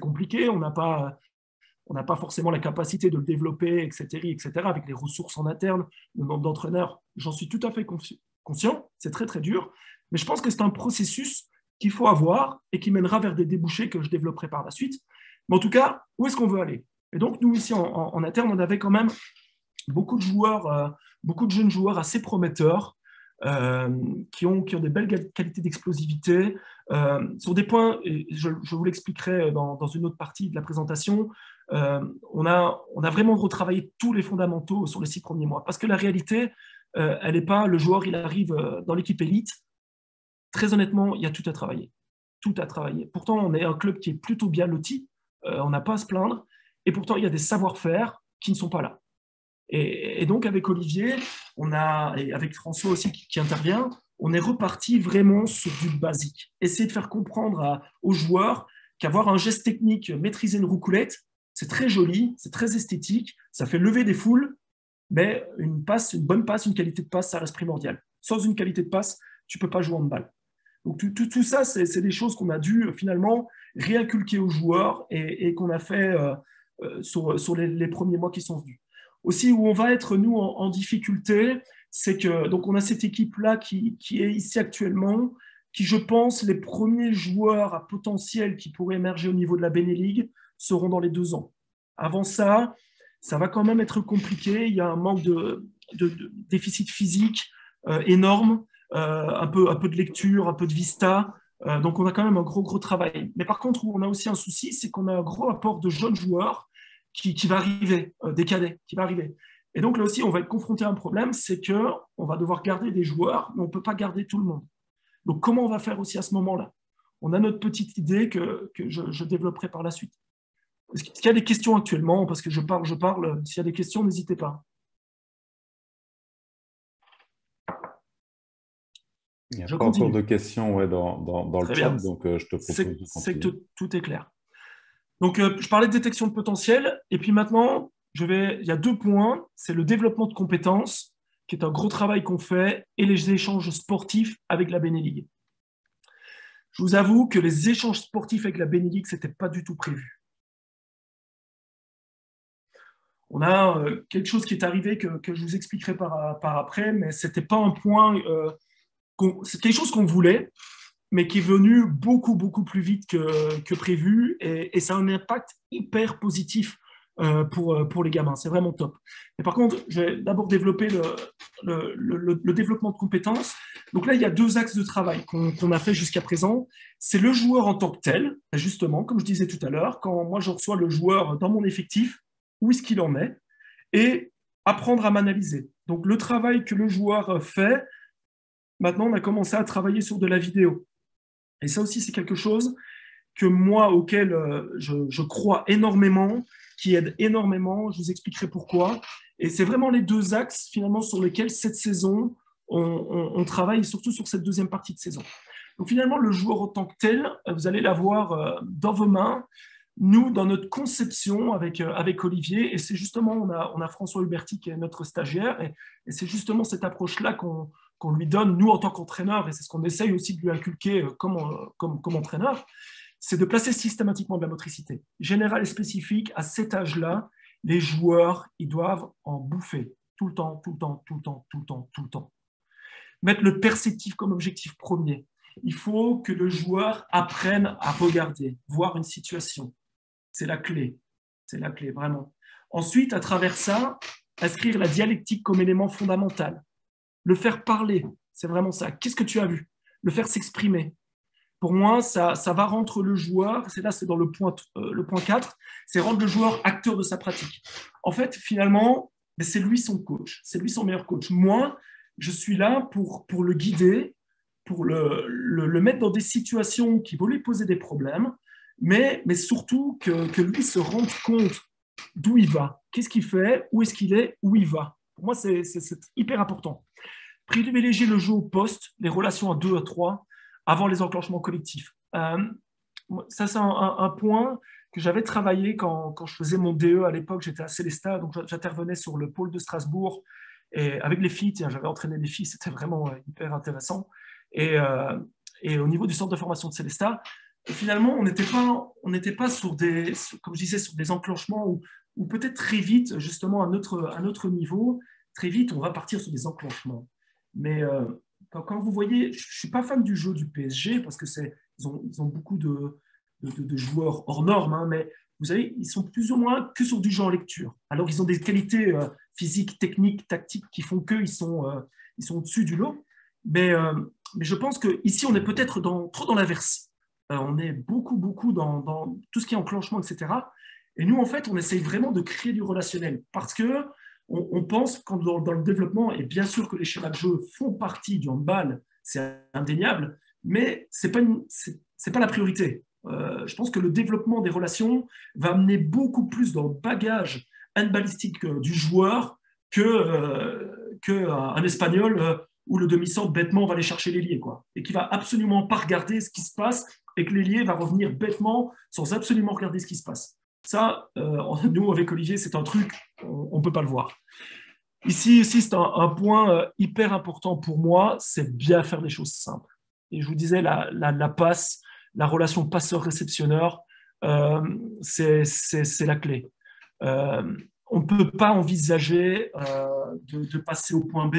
compliqué, on n'a pas forcément la capacité de le développer, etc., avec les ressources en interne, le nombre d'entraîneurs. J'en suis tout à fait conscient, c'est très, très dur, mais je pense que c'est un processus qu'il faut avoir et qui mènera vers des débouchés que je développerai par la suite. Mais en tout cas, où est-ce qu'on veut aller? Et donc, nous, ici, en interne, on avait quand même beaucoup de joueurs, beaucoup de jeunes joueurs assez prometteurs, qui ont des belles qualités d'explosivité. Sur des points, et je vous l'expliquerai dans une autre partie de la présentation, on a vraiment retravaillé tous les fondamentaux sur les 6 premiers mois. Parce que la réalité, elle n'est pas le joueur, il arrive dans l'équipe élite. Très honnêtement, il y a tout à travailler. Tout à travailler. Pourtant, on est un club qui est plutôt bien loti. On n'a pas à se plaindre. Et pourtant, il y a des savoir-faire qui ne sont pas là. Et donc, avec Olivier, et avec François aussi qui intervient, on est reparti vraiment sur du basique. Essayer de faire comprendre aux joueurs qu'avoir un geste technique, maîtriser une roucoulette, c'est très joli, c'est très esthétique, ça fait lever des foules, mais une bonne passe, une qualité de passe, ça reste primordial. Sans une qualité de passe, tu ne peux pas jouer en handball. Donc tout ça, c'est des choses qu'on a dû finalement réinculquer aux joueurs et qu'on a fait sur les premiers mois qui sont venus. Aussi, où on va être, nous, en difficulté, c'est que donc on a cette équipe-là qui est ici actuellement, qui, je pense, les premiers joueurs à potentiel qui pourraient émerger au niveau de la Benelux seront dans les 2 ans. Avant ça, ça va quand même être compliqué. Il y a un manque de déficit physique énorme, un peu de lecture, un peu de vista. Donc, on a quand même un gros travail. Mais par contre, où on a aussi un souci, c'est qu'on a un gros apport de jeunes joueurs qui va arriver, des cadets, qui va arriver. Et donc, là aussi, on va être confronté à un problème, c'est qu'on va devoir garder des joueurs, mais on ne peut pas garder tout le monde. Donc, comment on va faire aussi à ce moment-là? On a notre petite idée que je développerai par la suite. Est-ce qu'il y a des questions actuellement? Parce que je parle. S'il y a des questions, n'hésitez pas. Il n'y a pas encore de questions dans le chat, donc je te propose de continuer. C'est que tout est clair. Donc, je parlais de détection de potentiel, et puis maintenant, il y a 2 points. C'est le développement de compétences, qui est un gros travail qu'on fait, et les échanges sportifs avec la Benelux. Je vous avoue que les échanges sportifs avec la Benelux, ce n'était pas du tout prévu. On a quelque chose qui est arrivé que je vous expliquerai par après, mais ce n'était pas un point... c'est quelque chose qu'on voulait, mais qui est venu beaucoup plus vite que prévu, et ça a un impact hyper positif pour les gamins. C'est vraiment top. Et par contre, je vais d'abord développer le développement de compétences. Donc là, il y a 2 axes de travail qu'on a fait jusqu'à présent. C'est le joueur en tant que tel, justement, comme je disais tout à l'heure, quand moi je reçois le joueur dans mon effectif, où est-ce qu'il en est, et apprendre à m'analyser. Donc le travail que le joueur fait, maintenant on a commencé à travailler sur de la vidéo. Et ça aussi, c'est quelque chose auquel je crois énormément, qui aide énormément. Je vous expliquerai pourquoi. Et c'est vraiment les deux axes finalement sur lesquels cette saison, on travaille, surtout sur cette deuxième partie de saison. Donc finalement, le joueur en tant que tel, vous allez l'avoir dans vos mains. Nous, dans notre conception avec Olivier, et c'est justement, on a François Huberti qui est notre stagiaire, et c'est justement cette approche-là qu'on lui donne, nous, en tant qu'entraîneur, et c'est ce qu'on essaye aussi de lui inculquer comme entraîneur, c'est de placer systématiquement de la motricité. Générale et spécifique, à cet âge-là, les joueurs, ils doivent en bouffer tout le temps, tout le temps, tout le temps, tout le temps, tout le temps. Mettre le perceptif comme objectif premier. Il faut que le joueur apprenne à regarder, voir une situation. C'est la clé, vraiment. Ensuite, à travers ça, inscrire la dialectique comme élément fondamental. Le faire parler, c'est vraiment ça. Qu'est-ce que tu as vu? Le faire s'exprimer. Pour moi, ça va rendre le joueur, c'est dans le point 4, c'est rendre le joueur acteur de sa pratique. En fait, finalement, c'est lui son coach, c'est lui son meilleur coach. Moi, je suis là pour le guider, pour le mettre dans des situations qui vont lui poser des problèmes, mais surtout que lui se rende compte d'où il va, qu'est-ce qu'il fait, où est-ce qu'il est, où il va. Pour moi, c'est hyper important. Privilégier le jeu au poste, les relations à 2 à 3, avant les enclenchements collectifs. Ça, c'est un point que j'avais travaillé quand je faisais mon DE à l'époque. J'étais à Célestat, donc j'intervenais sur le pôle de Strasbourg. Et avec les filles, j'avais entraîné les filles, c'était vraiment hyper intéressant. Et au niveau du centre de formation de Célestat, finalement, on n'était pas sur des, comme je disais, sur des enclenchements où peut-être très vite, justement, à notre niveau, très vite, on va partir sur des enclenchements. Mais quand vous voyez, je ne suis pas fan du jeu du PSG parce que ils ont beaucoup de joueurs hors normes, hein, mais vous savez, ils sont plus ou moins que sur du jeu en lecture. Alors, ils ont des qualités physiques, techniques, tactiques qui font qu'ils sont au-dessus du lot. Mais je pense qu'ici, on est peut-être trop dans l'inverse. On est beaucoup dans tout ce qui est enclenchement, etc. Et nous, en fait, on essaye vraiment de créer du relationnel parce que on pense, quand dans le développement, et bien sûr que les schémas de jeu font partie du handball, c'est indéniable, mais ce n'est pas la priorité. Je pense que le développement des relations va amener beaucoup plus dans le bagage handballistique du joueur qu'un Espagnol où le demi-centre bêtement va aller chercher l'ailier, quoi, et qui va absolument pas regarder ce qui se passe et que l'ailier va revenir bêtement sans absolument regarder ce qui se passe. Ça, nous, avec Olivier, c'est un truc, on ne peut pas le voir. Ici, c'est un point hyper important pour moi, c'est bien faire les choses simples. Et je vous disais, la passe, la relation passeur-réceptionneur, c'est la clé. On ne peut pas envisager de passer au point B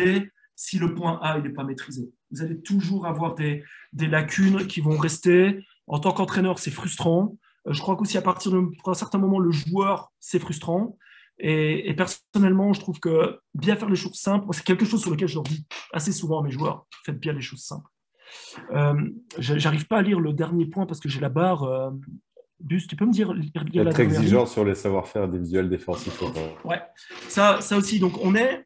si le point A n'est pas maîtrisé. Vous allez toujours avoir des lacunes qui vont rester. En tant qu'entraîneur, c'est frustrant. Je crois qu'aussi à partir d'un certain moment, le joueur, c'est frustrant. Et personnellement, je trouve que bien faire les choses simples, c'est quelque chose sur lequel je leur dis assez souvent à mes joueurs, faites bien les choses simples. J'arrive pas à lire le dernier point parce que j'ai la barre. Bus, tu peux me dire être exigeant sur les savoir-faire des visuels défensifs. Ouais, ça aussi. Donc, on est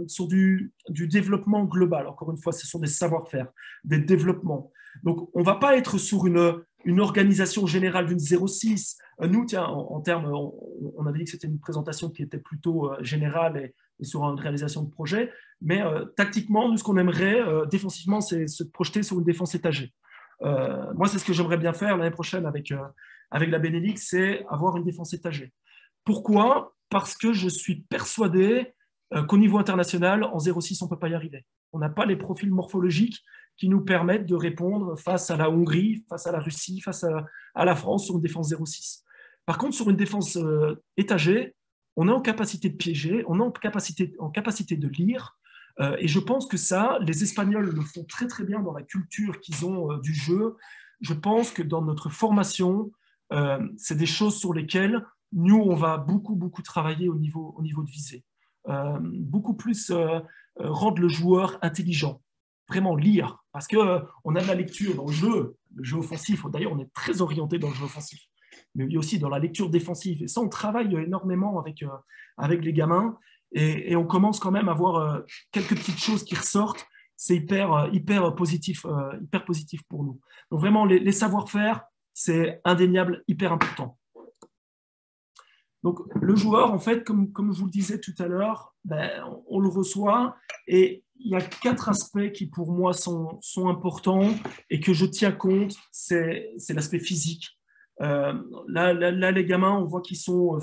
sur du développement global. Encore une fois, ce sont des savoir-faire, des développements. Donc, on ne va pas être sur une organisation générale d'une 0,6. Nous, tiens, en termes, on avait dit que c'était une présentation qui était plutôt générale et sur une réalisation de projet. Mais tactiquement, nous, ce qu'on aimerait défensivement, c'est se projeter sur une défense étagée. Moi, c'est ce que j'aimerais bien faire l'année prochaine avec la Benelux, c'est avoir une défense étagée. Pourquoi? Parce que je suis persuadé qu'au niveau international, en 0,6, on ne peut pas y arriver. On n'a pas les profils morphologiques qui nous permettent de répondre face à la Hongrie, face à la Russie, face à la France sur une défense 0,6. Par contre, sur une défense étagée, on est en capacité de piéger, on est en capacité de lire, et je pense que ça, les Espagnols le font très très bien dans la culture qu'ils ont du jeu. Je pense que dans notre formation, c'est des choses sur lesquelles nous, on va beaucoup travailler au niveau de visée. Beaucoup plus rendre le joueur intelligent, vraiment lire, parce qu'on a de la lecture dans le jeu offensif. D'ailleurs, on est très orienté dans le jeu offensif, mais il y a aussi dans la lecture défensive. Et ça, on travaille énormément avec les gamins, et on commence quand même à voir quelques petites choses qui ressortent. C'est hyper positif pour nous. Donc vraiment, les savoir-faire, c'est indéniable, hyper important. Donc, le joueur, en fait, comme je vous le disais tout à l'heure, on le reçoit et il y a 4 aspects qui, pour moi, sont importants et que je tiens compte. C'est l'aspect physique. Là, les gamins, on voit qu'ils sont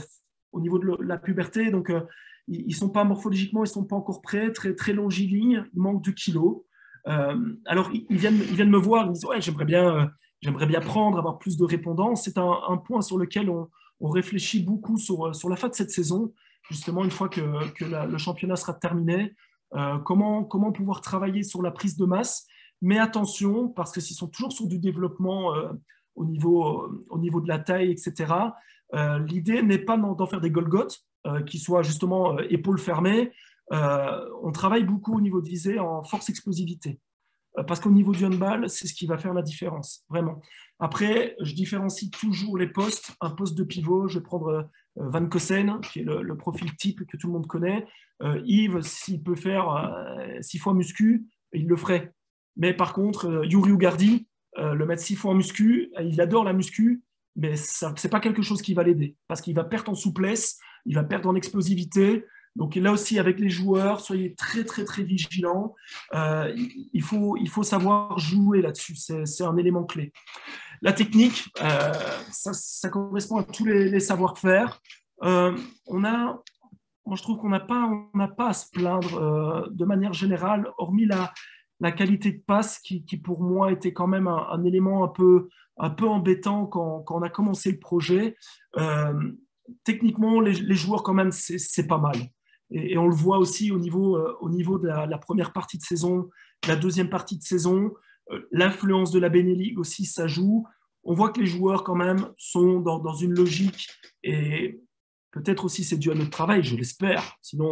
au niveau de la puberté, donc ils ne sont pas morphologiquement, ils ne sont pas encore prêts, très, très longilignes, ils manquent de kilos. Alors, ils viennent me voir, ils me disent « Ouais, j'aimerais bien prendre, avoir plus de répondance ». C'est un point sur lequel on réfléchit beaucoup sur la fin de cette saison, justement, une fois que le championnat sera terminé, comment pouvoir travailler sur la prise de masse. Mais attention, parce que s'ils sont toujours sur du développement au niveau de la taille, etc., l'idée n'est pas d'en faire des Golgoth, qui soient justement épaules fermées. On travaille beaucoup au niveau de visée en force-explosivité. Parce qu'au niveau du handball, c'est ce qui va faire la différence, vraiment. Après, je différencie toujours les postes. Un poste de pivot, je vais prendre Van Kossen, qui est le profil type que tout le monde connaît. Yves, s'il peut faire 6 fois muscu, il le ferait. Mais par contre, Yuri Ugardi, le mettre 6 fois en muscu, il adore la muscu, mais ce n'est pas quelque chose qui va l'aider, parce qu'il va perdre en souplesse, il va perdre en explosivité. Donc là aussi, avec les joueurs, soyez très, très, très vigilants. Il faut savoir jouer là-dessus. C'est un élément clé. La technique, ça correspond à tous les savoir-faire. Moi, je trouve qu'on n'a pas à se plaindre de manière générale, hormis la qualité de passe qui, pour moi, était quand même un élément un peu embêtant quand on a commencé le projet. Techniquement, les joueurs, quand même, c'est pas mal. Et on le voit aussi au niveau de la première partie de saison, la deuxième partie de saison, l'influence de la Beneligue aussi, ça joue. On voit que les joueurs quand même sont dans une logique et peut-être aussi c'est dû à notre travail, je l'espère. Sinon,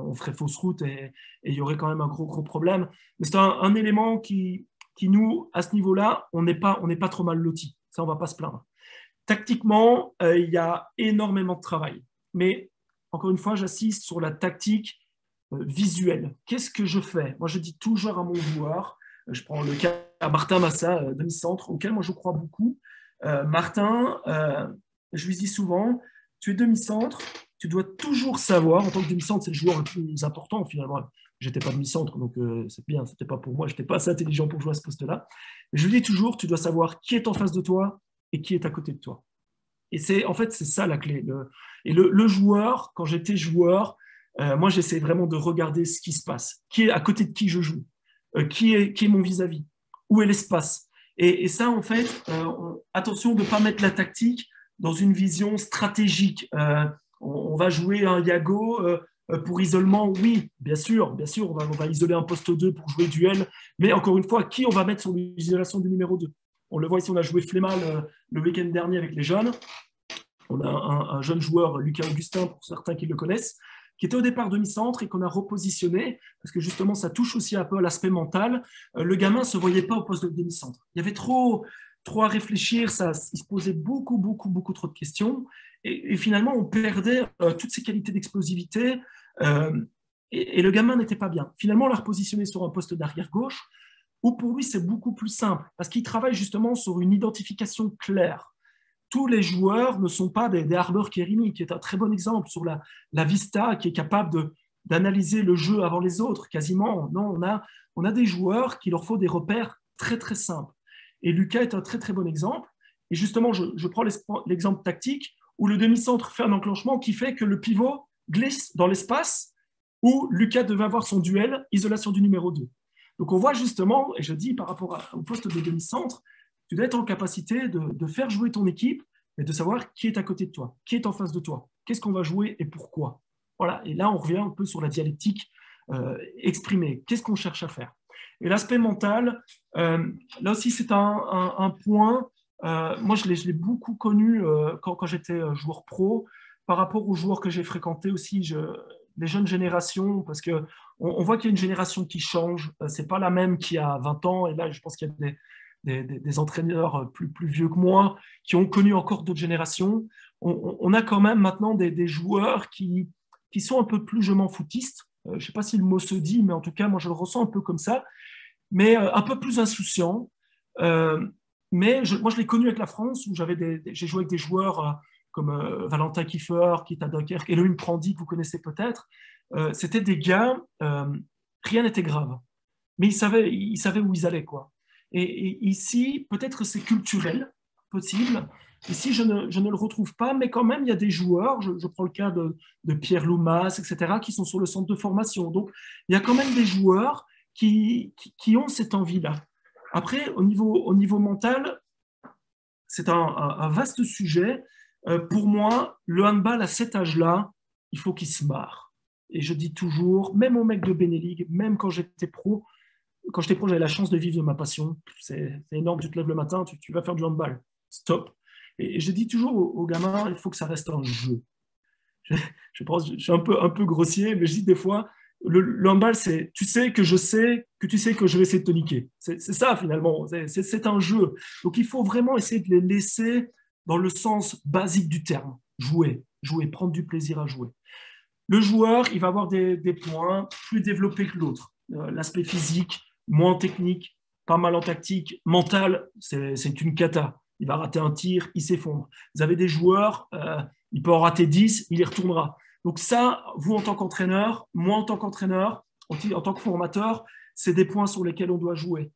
on ferait fausse route et il y aurait quand même un gros problème. Mais c'est un élément qui, nous, à ce niveau-là, on n'est pas trop mal lotis. Ça, on ne va pas se plaindre. Tactiquement, il y a énormément de travail. Mais encore une fois, j'assiste sur la tactique visuelle. Qu'est-ce que je fais? Moi, je dis toujours à mon joueur, je prends le cas à Martin Massa, demi-centre, auquel moi je crois beaucoup. Martin, je lui dis souvent, tu es demi-centre, tu dois toujours savoir, en tant que demi-centre, c'est le joueur le plus important finalement. Je n'étais pas demi-centre, donc c'est bien, ce n'était pas pour moi, je n'étais pas assez intelligent pour jouer à ce poste-là. Je lui dis toujours, tu dois savoir qui est en face de toi et qui est à côté de toi. Et en fait, c'est ça la clé. Le joueur, quand j'étais joueur, moi, j'essaie vraiment de regarder ce qui se passe. Qui est à côté de qui je joue? Qui est mon vis-à-vis? Où est l'espace? Et ça, en fait, attention de ne pas mettre la tactique dans une vision stratégique. On va jouer un Yago pour isolement, oui, bien sûr, on va isoler un poste 2 pour jouer duel, mais encore une fois, qui on va mettre sur l'isolation du numéro 2? On le voit ici, on a joué Flémal le week-end dernier avec les jeunes. On a un jeune joueur, Lucas Augustin, pour certains qui le connaissent, qui était au départ demi-centre et qu'on a repositionné, parce que justement, ça touche aussi un peu à l'aspect mental. Le gamin ne se voyait pas au poste de demi-centre. Il y avait trop à réfléchir, il se posait beaucoup trop de questions. Et finalement, on perdait toutes ses qualités d'explosivité et le gamin n'était pas bien. Finalement, on l'a repositionné sur un poste d'arrière-gauche, où pour lui, c'est beaucoup plus simple, parce qu'il travaille justement sur une identification claire. Tous les joueurs ne sont pas des Harbor Kérini, qui est un très bon exemple sur la Vista, qui est capable d'analyser le jeu avant les autres, quasiment. Non, on a des joueurs qui leur faut des repères très, très simples. Et Lucas est un très, très bon exemple. Et justement, je prends l'exemple tactique, où le demi-centre fait un enclenchement qui fait que le pivot glisse dans l'espace où Lucas devait avoir son duel, isolation du numéro 2. Donc on voit justement, et je dis par rapport au poste de demi-centre, tu dois être en capacité de faire jouer ton équipe et de savoir qui est à côté de toi, qui est en face de toi, qu'est-ce qu'on va jouer et pourquoi. Voilà, et là on revient un peu sur la dialectique exprimée, qu'est-ce qu'on cherche à faire. Et l'aspect mental, là aussi c'est un point, moi je l'ai beaucoup connu quand j'étais joueur pro, par rapport aux joueurs que j'ai fréquentés aussi, les jeunes générations, parce qu'on voit qu'il y a une génération qui change, ce n'est pas la même qu'il y a 20 ans, et là je pense qu'il y a des entraîneurs plus vieux que moi qui ont connu encore d'autres générations. On a quand même maintenant des joueurs qui sont un peu plus je m'en foutistes. Je ne sais pas si le mot se dit, mais en tout cas, moi je le ressens un peu comme ça, mais un peu plus insouciants. Mais moi je l'ai connu avec la France, où j'ai joué avec des joueurs comme Valentin Kiefer, qui est à Dunkerque, Elohim Prandi, que vous connaissez peut-être. C'était des gars, rien n'était grave, mais ils savaient où ils allaient, quoi. Et ici, peut-être c'est culturel, possible. Ici, je ne le retrouve pas, mais quand même, il y a des joueurs, je prends le cas de Pierre Loumas, etc., qui sont sur le centre de formation. Donc, il y a quand même des joueurs qui ont cette envie-là. Après, au niveau mental, c'est un vaste sujet. Pour moi, le handball, à cet âge-là, il faut qu'il se marre. Et je dis toujours, même aux mecs de Beneligue, même quand j'étais pro, j'avais la chance de vivre de ma passion. C'est énorme, tu te lèves le matin, tu vas faire du handball. Stop. Et je dis toujours aux gamins, il faut que ça reste un jeu. Je suis un peu grossier, mais je dis des fois, le handball, c'est tu sais que je sais que tu sais que je vais essayer de te niquer. C'est ça finalement, c'est un jeu. Donc il faut vraiment essayer de les laisser dans le sens basique du terme. Jouer, prendre du plaisir à jouer. Le joueur, il va avoir des points plus développés que l'autre. L'aspect physique, moins technique, pas mal en tactique. Mental, c'est une cata. Il va rater un tir, il s'effondre. Vous avez des joueurs, il peut en rater 10, il y retournera. Donc ça, vous en tant qu'entraîneur, moi en tant qu'entraîneur, en tant que formateur, c'est des points sur lesquels on doit jouer.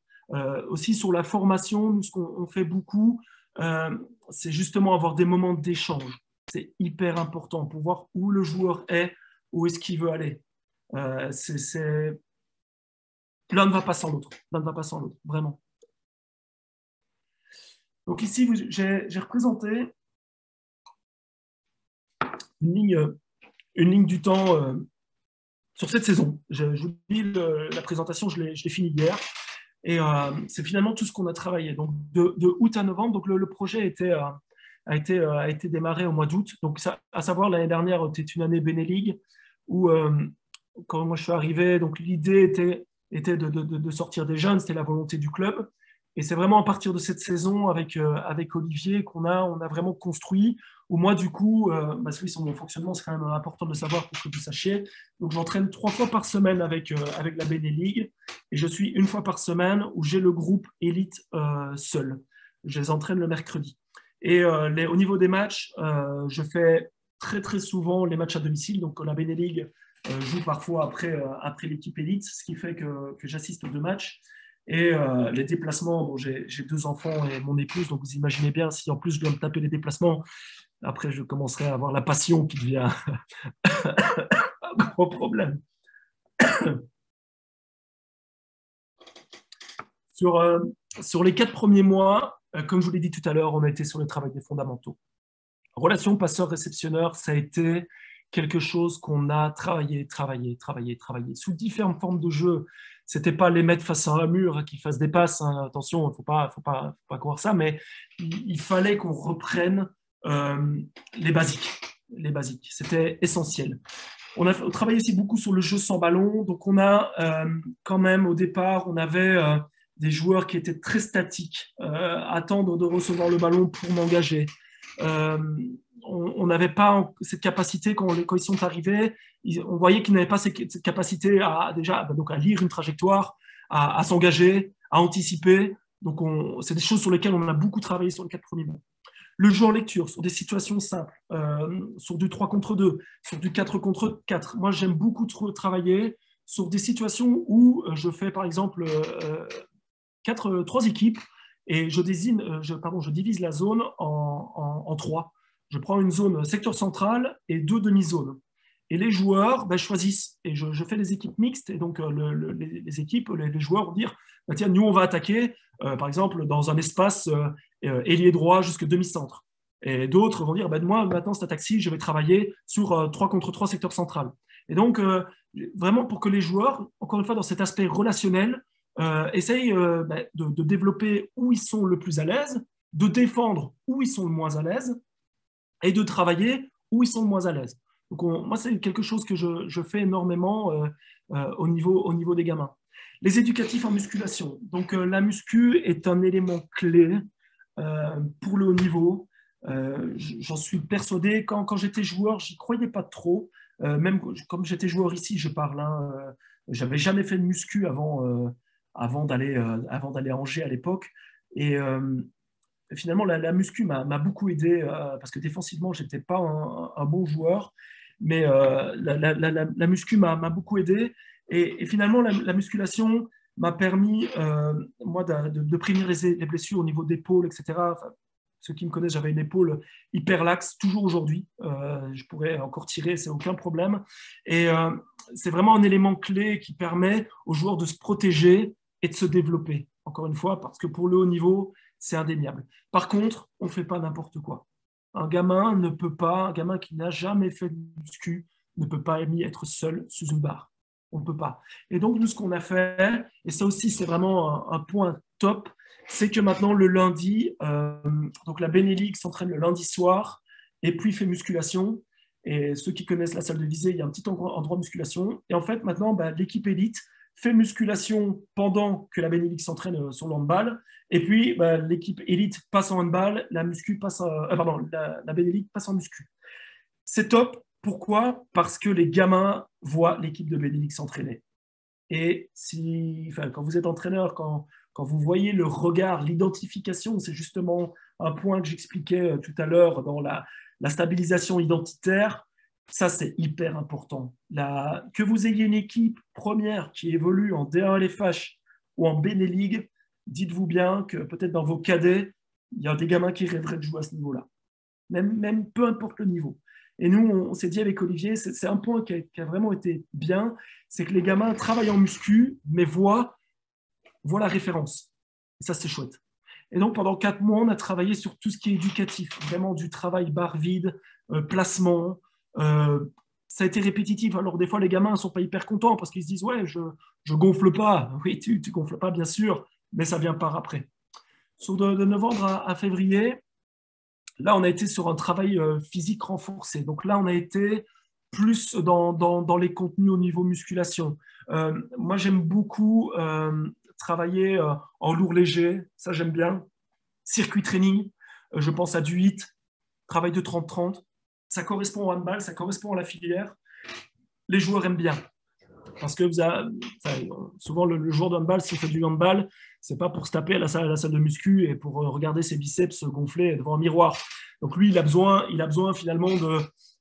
Aussi sur la formation, nous, ce qu'on fait beaucoup, c'est justement avoir des moments d'échange. C'est hyper important pour voir où le joueur est, où est-ce qu'il veut aller. L'un ne va pas sans l'autre. L'un ne va pas sans l'autre, vraiment. Donc ici, j'ai représenté une ligne du temps sur cette saison. Je vous dis, la présentation, je l'ai finie hier. Et c'est finalement tout ce qu'on a travaillé. Donc de août à novembre, donc le projet a été démarré au mois d'août. Donc à savoir, l'année dernière, c'était une année Beneligue où quand moi je suis arrivé, donc l'idée était de sortir des jeunes, c'était la volonté du club. Et c'est vraiment à partir de cette saison avec Olivier qu'on a vraiment construit. Où moi, du coup, parce que son fonctionnement, c'est quand même important de le savoir pour que vous sachiez. Donc, j'entraîne 3 fois par semaine avec la Beneligue. Et je suis 1 fois par semaine où j'ai le groupe élite seul. Je les entraîne le mercredi. Et au niveau des matchs, je fais très, très souvent les matchs à domicile. Donc, la Beneligue joue parfois après l'équipe élite, ce qui fait que j'assiste aux 2 matchs. Et les déplacements, bon, j'ai 2 enfants et mon épouse, donc vous imaginez bien, si en plus je dois me taper les déplacements, après je commencerai à avoir la passion qui devient un gros problème. Sur les 4 premiers mois, comme je vous l'ai dit tout à l'heure, on a été sur le travail des fondamentaux. Relation passeur-réceptionneur, ça a été quelque chose qu'on a travaillé sous différentes formes de jeu. C'était pas les mettre face à un mur qui fassent des passes, hein. Attention, faut pas croire ça, mais il fallait qu'on reprenne les basiques. C'était essentiel. On travaillé aussi beaucoup sur le jeu sans ballon, donc on a quand même au départ, on avait des joueurs qui étaient très statiques, attendre de recevoir le ballon pour m'engager. On n'avait pas cette capacité quand ils sont arrivés, on voyait qu'ils n'avaient pas cette capacité à lire une trajectoire, à s'engager, à anticiper. Donc c'est des choses sur lesquelles on a beaucoup travaillé sur les 4 premiers mois. Le jeu en lecture, sur des situations simples, sur du 3 contre 2, sur du 4 contre 4. Moi, j'aime beaucoup travailler sur des situations où je fais, par exemple, 3 équipes et je divise la zone en 3. Je prends une zone secteur central et 2 demi-zones. Et les joueurs choisissent. Et je fais les équipes mixtes. Et donc, les équipes, les joueurs vont dire, tiens, nous, on va attaquer, par exemple, dans un espace ailier droit jusqu'à demi-centre. Et d'autres vont dire, moi, maintenant, cette attaque-ci, je vais travailler sur 3 contre 3 secteur central. Et donc, vraiment, pour que les joueurs, encore une fois, dans cet aspect relationnel, essayent de développer où ils sont le plus à l'aise, de défendre où ils sont le moins à l'aise, et de travailler où ils sont le moins à l'aise. Donc moi, c'est quelque chose que je fais énormément au niveau des gamins. Les éducatifs en musculation. Donc la muscu est un élément clé pour le haut niveau. J'en suis persuadé. Quand j'étais joueur, j'y croyais pas trop. Même comme j'étais joueur ici, je parle. J'avais jamais fait de muscu avant d'aller à Angers à l'époque. Et finalement, la muscu m'a beaucoup aidé parce que défensivement, je n'étais pas un bon joueur, mais la muscu m'a beaucoup aidé. Et finalement, la musculation m'a permis, moi, de prévenir les blessures au niveau d'épaule, etc. Enfin, ceux qui me connaissent, j'avais une épaule hyper laxe, toujours aujourd'hui. Je pourrais encore tirer, c'est aucun problème. Et c'est vraiment un élément clé qui permet aux joueurs de se protéger et de se développer. Encore une fois, parce que pour le haut niveau, c'est indéniable. Par contre, on ne fait pas n'importe quoi. Un gamin qui n'a jamais fait de muscu, ne peut pas être seul sous une barre. On ne peut pas. Et donc, nous, ce qu'on a fait, et ça aussi, c'est vraiment un point top, c'est que maintenant, le lundi, donc la Benelux s'entraîne le lundi soir et puis fait musculation. Et ceux qui connaissent la salle de visée, il y a un petit endroit musculation. Et en fait, maintenant, l'équipe élite fait musculation pendant que la Benelux s'entraîne sur le handball. Et puis, l'équipe élite passe en handball, la Benelux passe en muscu. C'est top. Pourquoi ? Parce que les gamins voient l'équipe de Benelux s'entraîner. Et quand vous êtes entraîneur, quand vous voyez le regard, l'identification, c'est justement un point que j'expliquais tout à l'heure dans la stabilisation identitaire. Ça, c'est hyper important. Que vous ayez une équipe première qui évolue en D1 LFH ou en Benelux, dites-vous bien que peut-être dans vos cadets, il y a des gamins qui rêveraient de jouer à ce niveau-là. Même peu importe le niveau. Et nous, on s'est dit avec Olivier, c'est un point qui a vraiment été bien, c'est que les gamins travaillent en muscu, mais voient la référence. Et ça, c'est chouette. Et donc, pendant 4 mois, on a travaillé sur tout ce qui est éducatif, vraiment du travail barre vide, placement. Ça a été répétitif. Alors, des fois, les gamins ne sont pas hyper contents parce qu'ils se disent « Ouais, je gonfle pas. » Oui, tu gonfles pas, bien sûr, mais ça vient par après. Sur de novembre à février, là, on a été sur un travail physique renforcé. Donc là, on a été plus dans les contenus au niveau musculation. Moi, j'aime beaucoup travailler en lourd léger. Ça, j'aime bien. Circuit training, je pense à du HIIT, travail de 30-30. Ça correspond au handball, ça correspond à la filière. Les joueurs aiment bien. Parce que souvent, le joueur de handball, s'il fait du handball, c'est pas pour se taper à la salle de muscu et pour regarder ses biceps gonfler devant un miroir. Donc lui, il a besoin finalement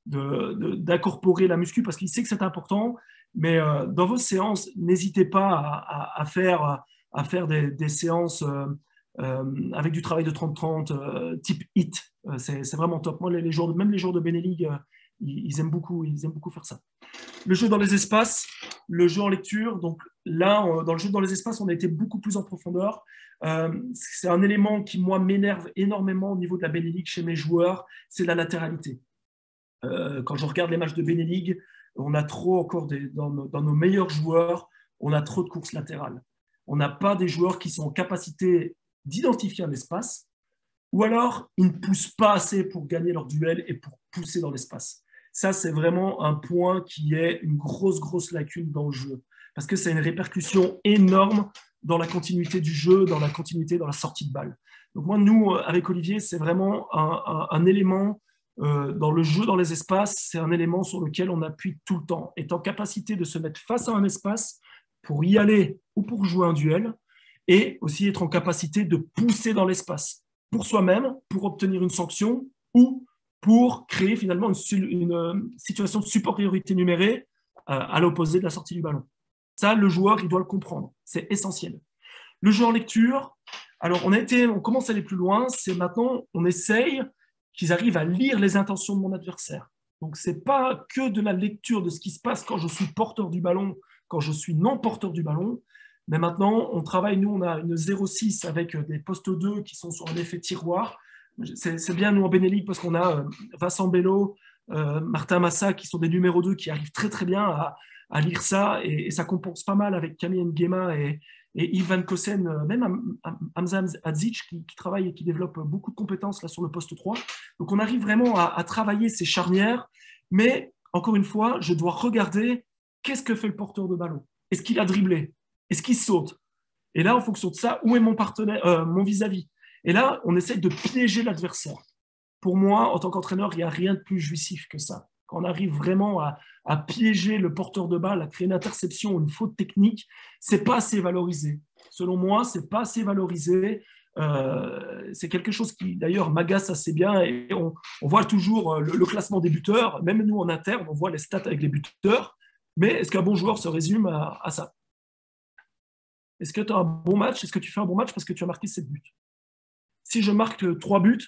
d'incorporer la muscu parce qu'il sait que c'est important. Mais dans vos séances, n'hésitez pas à faire des séances avec du travail de 30-30, type HIIT. C'est vraiment top. Moi, même les joueurs de Benelux, ils aiment beaucoup faire ça. Le jeu dans les espaces, le jeu en lecture. Donc là, dans le jeu dans les espaces, on a été beaucoup plus en profondeur. C'est un élément qui, moi, m'énerve énormément au niveau de la Benelux chez mes joueurs, c'est la latéralité. Quand je regarde les matchs de Benelux, on a trop encore, dans nos meilleurs joueurs, on a trop de courses latérales. On n'a pas des joueurs qui sont en capacité d'identifier un espace, ou alors ils ne poussent pas assez pour gagner leur duel et pour pousser dans l'espace. Ça, c'est vraiment un point qui est une grosse lacune dans le jeu, parce que c'est une répercussion énorme dans la continuité du jeu, dans la sortie de balle. Donc moi, nous, avec Olivier, c'est vraiment un élément dans le jeu dans les espaces, c'est un élément sur lequel on appuie tout le temps, être en capacité de se mettre face à un espace pour y aller ou pour jouer un duel, et aussi être en capacité de pousser dans l'espace pour soi-même, pour obtenir une sanction ou pour créer finalement une situation de supériorité numérique à l'opposé de la sortie du ballon. Ça, le joueur, il doit le comprendre. C'est essentiel. Le jeu en lecture, alors on commence à aller plus loin, c'est maintenant, on essaye qu'ils arrivent à lire les intentions de mon adversaire. Donc, ce n'est pas que de la lecture de ce qui se passe quand je suis porteur du ballon, quand je suis non porteur du ballon, mais maintenant, on travaille, nous, on a une 0,6 avec des postes 2 qui sont sur un effet tiroir. C'est bien, nous, en Benelux, parce qu'on a Vincent Bello, Martin Massa, qui sont des numéros 2, qui arrivent très bien à lire ça, et ça compense pas mal avec Camille Nguema et Yves Van Kossen, même Hamza Adzic, qui travaille et qui développe beaucoup de compétences là, sur le poste 3. Donc, on arrive vraiment à travailler ces charnières, mais encore une fois, je dois regarder qu'est-ce que fait le porteur de ballon. Est-ce qu'il a dribblé? Est-ce qu'il saute? Et là, en fonction de ça, où est mon partenaire, mon vis-à-vis? Et là, on essaie de piéger l'adversaire. Pour moi, en tant qu'entraîneur, il n'y a rien de plus jouissif que ça. Quand on arrive vraiment à piéger le porteur de balle, à créer une interception, une faute technique, c'est pas assez valorisé. Selon moi, c'est pas assez valorisé. C'est quelque chose qui, d'ailleurs, m'agace assez bien. Et on voit toujours le classement des buteurs. Même nous, en interne, on voit les stats avec les buteurs. Mais est-ce qu'un bon joueur se résume à ça? Est-ce que tu as un bon match? Est-ce que tu fais un bon match parce que tu as marqué 7 buts? Si je marque 3 buts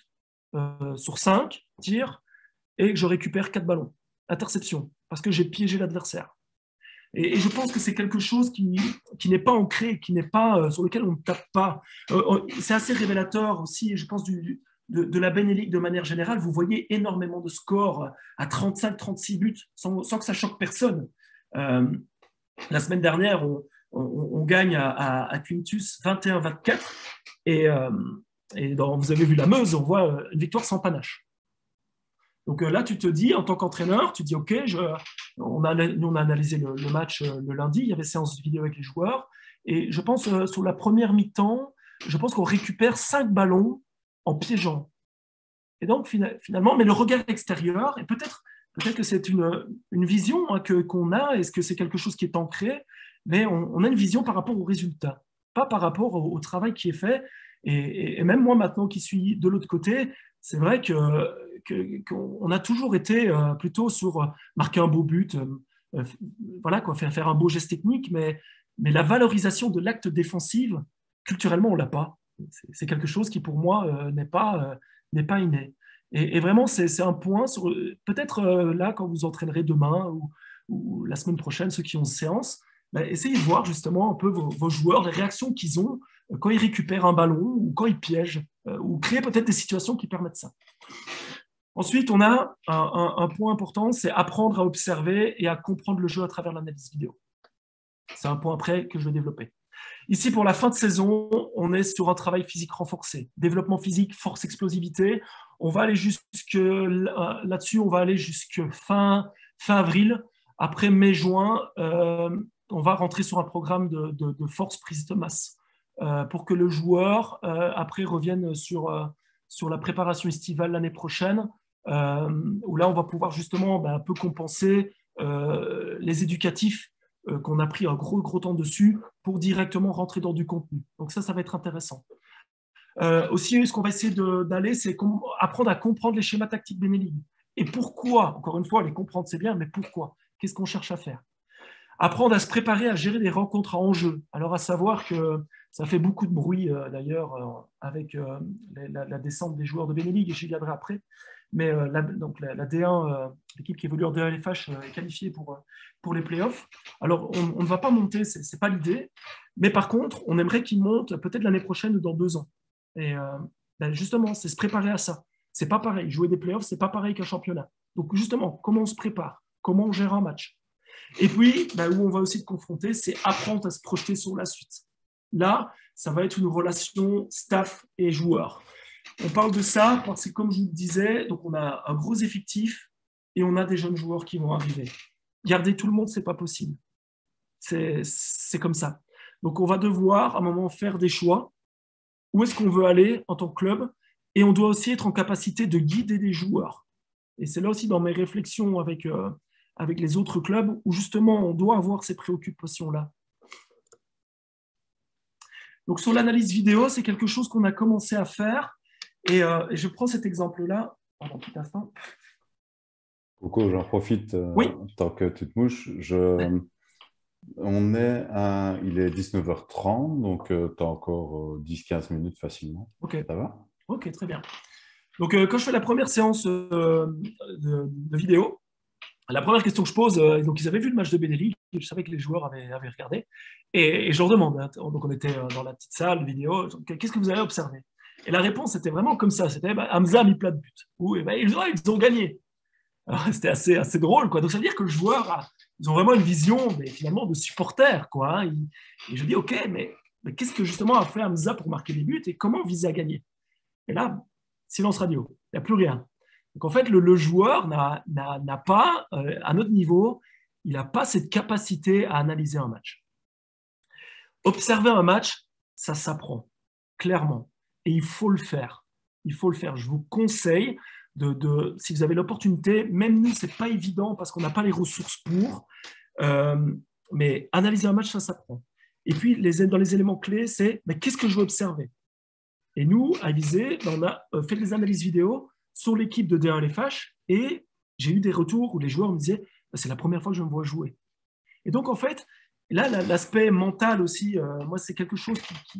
sur 5 tirs et que je récupère 4 ballons, interception, parce que j'ai piégé l'adversaire. Et je pense que c'est quelque chose qui n'est pas ancré, qui n'est pas, sur lequel on ne tape pas. C'est assez révélateur aussi, je pense, de la Benelux de manière générale. Vous voyez énormément de scores à 35-36 buts sans que ça choque personne. La semaine dernière, on gagne à Quintus 21-24 et vous avez vu la Meuse, on voit une victoire sans panache. Donc là, tu te dis, en tant qu'entraîneur, tu dis, OK, on a analysé le match le lundi, il y avait séance vidéo avec les joueurs, et je pense, sur la première mi-temps, je pense qu'on récupère 5 ballons en piégeant. Et donc, finalement, mais le regard extérieur, et peut-être que c'est une vision qu'on a, est-ce que c'est quelque chose qui est ancré, mais on a une vision par rapport au résultat, pas par rapport au travail qui est fait. Et même moi, maintenant, qui suis de l'autre côté, c'est vrai qu'on a toujours été plutôt sur marquer un beau but, voilà, quoi, faire un beau geste technique, mais la valorisation de l'acte défensif, culturellement, on ne l'a pas. C'est quelque chose qui, pour moi, n'est pas inné. Et vraiment, c'est un point sur peut-être là, quand vous entraînerez demain ou la semaine prochaine, ceux qui ont séance, essayez de voir justement un peu vos joueurs, les réactions qu'ils ont quand ils récupèrent un ballon ou quand ils piègent, ou créer peut-être des situations qui permettent ça. Ensuite, on a un point important, c'est apprendre à observer et à comprendre le jeu à travers l'analyse vidéo. C'est un point après que je vais développer. Ici, pour la fin de saison, on est sur un travail physique renforcé. Développement physique, force, explosivité. On va aller là-dessus, on va aller jusque fin avril. Après mai-juin, on va rentrer sur un programme de force prise de masse pour que le joueur, après, revienne sur la préparation estivale l'année prochaine, où là, on va pouvoir justement un peu compenser les éducatifs qu'on a pris un gros temps dessus pour directement rentrer dans du contenu. Donc ça va être intéressant. Aussi, ce qu'on va essayer d'aller, c'est apprendre à comprendre les schémas tactiques Benelux. Et pourquoi? Encore une fois, les comprendre, c'est bien, mais pourquoi? Qu'est-ce qu'on cherche à faire? Apprendre à se préparer à gérer des rencontres à enjeu. Alors, à savoir que ça fait beaucoup de bruit, d'ailleurs, avec la descente des joueurs de Benelux, et j'y viendrai après. Mais donc la D1, l'équipe qui évolue en D1 LFH, est qualifiée pour les playoffs. Alors, on ne va pas monter, ce n'est pas l'idée. Mais par contre, on aimerait qu'ils montent peut-être l'année prochaine ou dans 2 ans. Et justement, c'est se préparer à ça. Ce n'est pas pareil. Jouer des playoffs, ce n'est pas pareil qu'un championnat. Donc, justement, comment on se prépare? Comment on gère un match? Et puis, où on va aussi te confronter, c'est apprendre à se projeter sur la suite. Là, ça va être une relation staff et joueur. On parle de ça parce que, comme je vous le disais, donc on a un gros effectif et on a des jeunes joueurs qui vont arriver. Garder tout le monde, ce n'est pas possible. C'est comme ça. Donc, on va devoir, à un moment, faire des choix. Où est-ce qu'on veut aller en tant que club? Et on doit aussi être en capacité de guider des joueurs. Et c'est là aussi dans mes réflexions avec les autres clubs où justement on doit avoir ces préoccupations-là. Donc sur l'analyse vidéo, c'est quelque chose qu'on a commencé à faire. Et je prends cet exemple-là. Un petit instant. Coco, j'en profite oui. Tant que tu te mouches. Il est 19h30, donc tu as encore 10-15 minutes facilement. Ok. Ça va? Ok, très bien. Donc, quand je fais la première séance de vidéo, la première question que je pose, donc ils avaient vu le match de Benelux, je savais que les joueurs avaient regardé, et je leur demande, hein, donc on était dans la petite salle vidéo, qu'est-ce que vous avez observé? Et la réponse était vraiment comme ça, c'était Hamza a mis plein de buts. Ou ils ont gagné. C'était assez drôle, quoi. Donc ça veut dire que le joueur, ils ont vraiment une vision, mais finalement, de supporter, quoi. Et je dis, ok, mais qu'est-ce que justement a fait Hamza pour marquer des buts et comment viser à gagner? Et là, silence radio, il n'y a plus rien. Donc en fait, le joueur n'a pas, à notre niveau, il n'a pas cette capacité à analyser un match. Observer un match, ça s'apprend, clairement. Et il faut le faire. Il faut le faire. Je vous conseille, si vous avez l'opportunité, même nous, ce n'est pas évident parce qu'on n'a pas les ressources pour, mais analyser un match, ça s'apprend. Et puis, dans les éléments clés, c'est qu'est-ce que je veux observer? Et nous, à Visée, on a fait des analyses vidéo sur l'équipe de D1 LFH et j'ai eu des retours où les joueurs me disaient c'est la première fois que je me vois jouer. Et donc, en fait, là, l'aspect mental aussi, moi, c'est quelque chose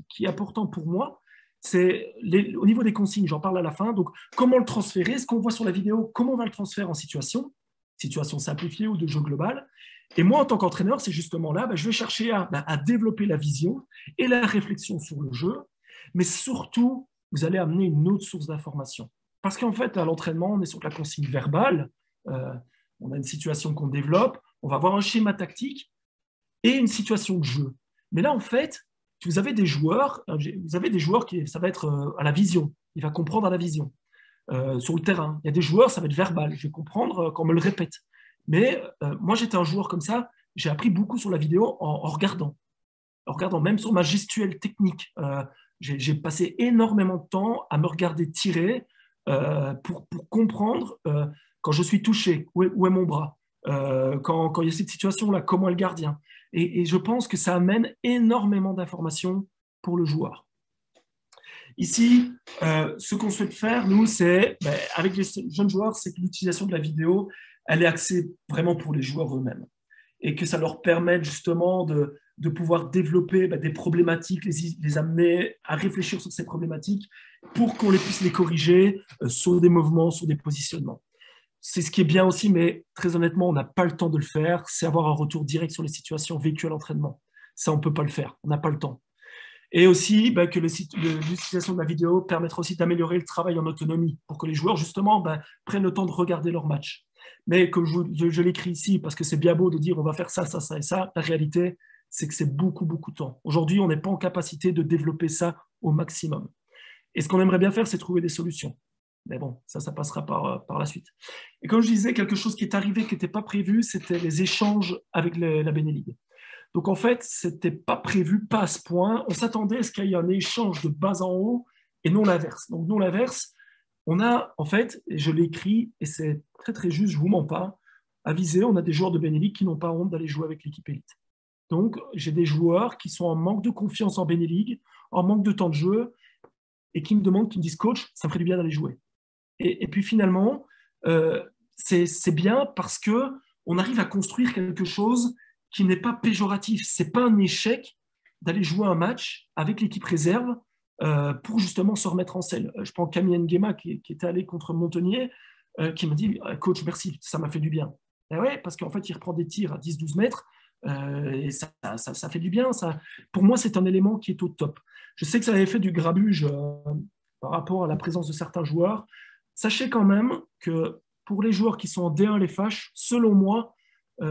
qui est important pour moi. C'est au niveau des consignes, j'en parle à la fin. Donc, comment le transférer? Ce qu'on voit sur la vidéo, comment on va le transférer en situation simplifiée ou de jeu global. Et moi, en tant qu'entraîneur, c'est justement là, je vais chercher à développer la vision et la réflexion sur le jeu. Mais surtout, vous allez amener une autre source d'information. Parce qu'en fait, à l'entraînement, on est sur la consigne verbale. On a une situation qu'on développe. On va avoir un schéma tactique et une situation de jeu. Mais là, en fait, vous avez des joueurs qui, ça va être à la vision. Il va comprendre à la vision. Sur le terrain, il y a des joueurs, ça va être verbal. Je vais comprendre quand on me le répète. Mais moi, j'étais un joueur comme ça. J'ai appris beaucoup sur la vidéo en regardant. En regardant, même sur ma gestuelle technique. J'ai passé énormément de temps à me regarder tirer pour comprendre quand je suis touché, où est mon bras. Quand il y a cette situation-là, comment est le gardien. Et je pense que ça amène énormément d'informations pour le joueur. Ici, ce qu'on souhaite faire, nous, c'est, avec les jeunes joueurs, c'est que l'utilisation de la vidéo, elle est axée vraiment pour les joueurs eux-mêmes. Et que ça leur permette justement de pouvoir développer des problématiques, les amener à réfléchir sur ces problématiques pour qu'on puisse les corriger sur des mouvements, sur des positionnements. C'est ce qui est bien aussi, mais très honnêtement, on n'a pas le temps de le faire. C'est avoir un retour direct sur les situations vécues à l'entraînement. Ça, on ne peut pas le faire. On n'a pas le temps. Et aussi que l'utilisation de la vidéo permettra aussi d'améliorer le travail en autonomie pour que les joueurs, justement, prennent le temps de regarder leur match. Mais comme je l'écris ici, parce que c'est bien beau de dire on va faire ça, ça, ça et ça, la réalité, c'est que c'est beaucoup, beaucoup de temps. Aujourd'hui, on n'est pas en capacité de développer ça au maximum. Et ce qu'on aimerait bien faire, c'est trouver des solutions. Mais bon, ça passera par la suite. Et comme je disais, quelque chose qui est arrivé, qui n'était pas prévu, c'était les échanges avec la Beneligue. Donc en fait, ce n'était pas prévu, pas à ce point. On s'attendait à ce qu'il y ait un échange de bas en haut et non l'inverse. Donc non l'inverse, on a en fait, et je l'écris, et c'est très très juste, je ne vous mens pas, à Visée, on a des joueurs de Beneligue qui n'ont pas honte d'aller jouer avec l'équipe élite. Donc j'ai des joueurs qui sont en manque de confiance en Beneligue, en manque de temps de jeu, et qui me demandent, qui me disent « Coach, ça me ferait du bien d'aller jouer ». Et puis finalement, c'est bien parce qu'on arrive à construire quelque chose qui n'est pas péjoratif. Ce n'est pas un échec d'aller jouer un match avec l'équipe réserve pour justement se remettre en selle. Je prends Camille Nguema qui était allé contre Montagnier, qui m'a dit « Coach, merci, ça m'a fait du bien ». Et ouais, parce qu'en fait, il reprend des tirs à 10-12 mètres et ça fait du bien. Pour moi, c'est un élément qui est au top. Je sais que ça avait fait du grabuge par rapport à la présence de certains joueurs. Sachez quand même que pour les joueurs qui sont en D1 LFH, selon moi,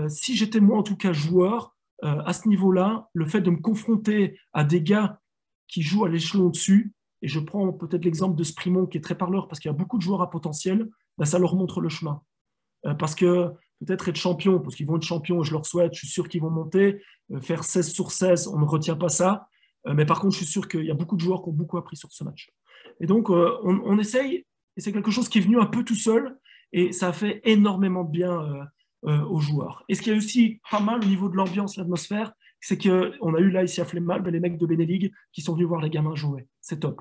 si j'étais moi en tout cas joueur, à ce niveau-là, le fait de me confronter à des gars qui jouent à l'échelon au-dessus, et je prends peut-être l'exemple de Sprimont qui est très parleur parce qu'il y a beaucoup de joueurs à potentiel, ça leur montre le chemin. Parce que peut-être être champion, parce qu'ils vont être champions, et je leur souhaite, je suis sûr qu'ils vont monter, faire 16 sur 16, on ne retient pas ça, mais par contre, je suis sûr qu'il y a beaucoup de joueurs qui ont beaucoup appris sur ce match. Et donc, on essaye. Et c'est quelque chose qui est venu un peu tout seul et ça a fait énormément de bien aux joueurs. Et ce qui est aussi pas mal au niveau de l'ambiance, l'atmosphère, c'est qu'on a eu là ici à Flémal les mecs de Beneligue qui sont venus voir les gamins jouer. C'est top.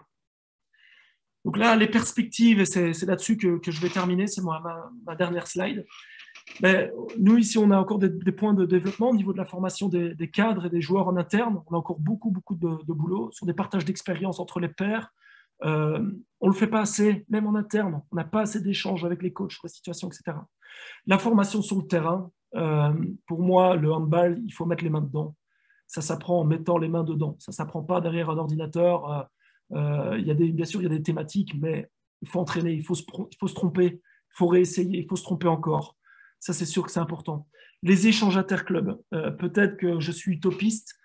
Donc là, les perspectives, et c'est là-dessus que je vais terminer, c'est ma dernière slide. Mais nous, ici, on a encore des points de développement au niveau de la formation des cadres et des joueurs en interne. On a encore beaucoup de boulot sur des partages d'expérience entre les pairs. On ne le fait pas assez, même en interne. On n'a pas assez d'échanges avec les coachs sur la situation, etc. La formation sur le terrain, pour moi, le handball, il faut mettre les mains dedans. Ça s'apprend en mettant les mains dedans. Ça ne s'apprend pas derrière un ordinateur. Bien sûr, il y a des thématiques, mais il faut entraîner, il faut se tromper, il faut réessayer, il faut se tromper encore. Ça, c'est sûr que c'est important. Les échanges interclubs, peut-être que je suis utopiste,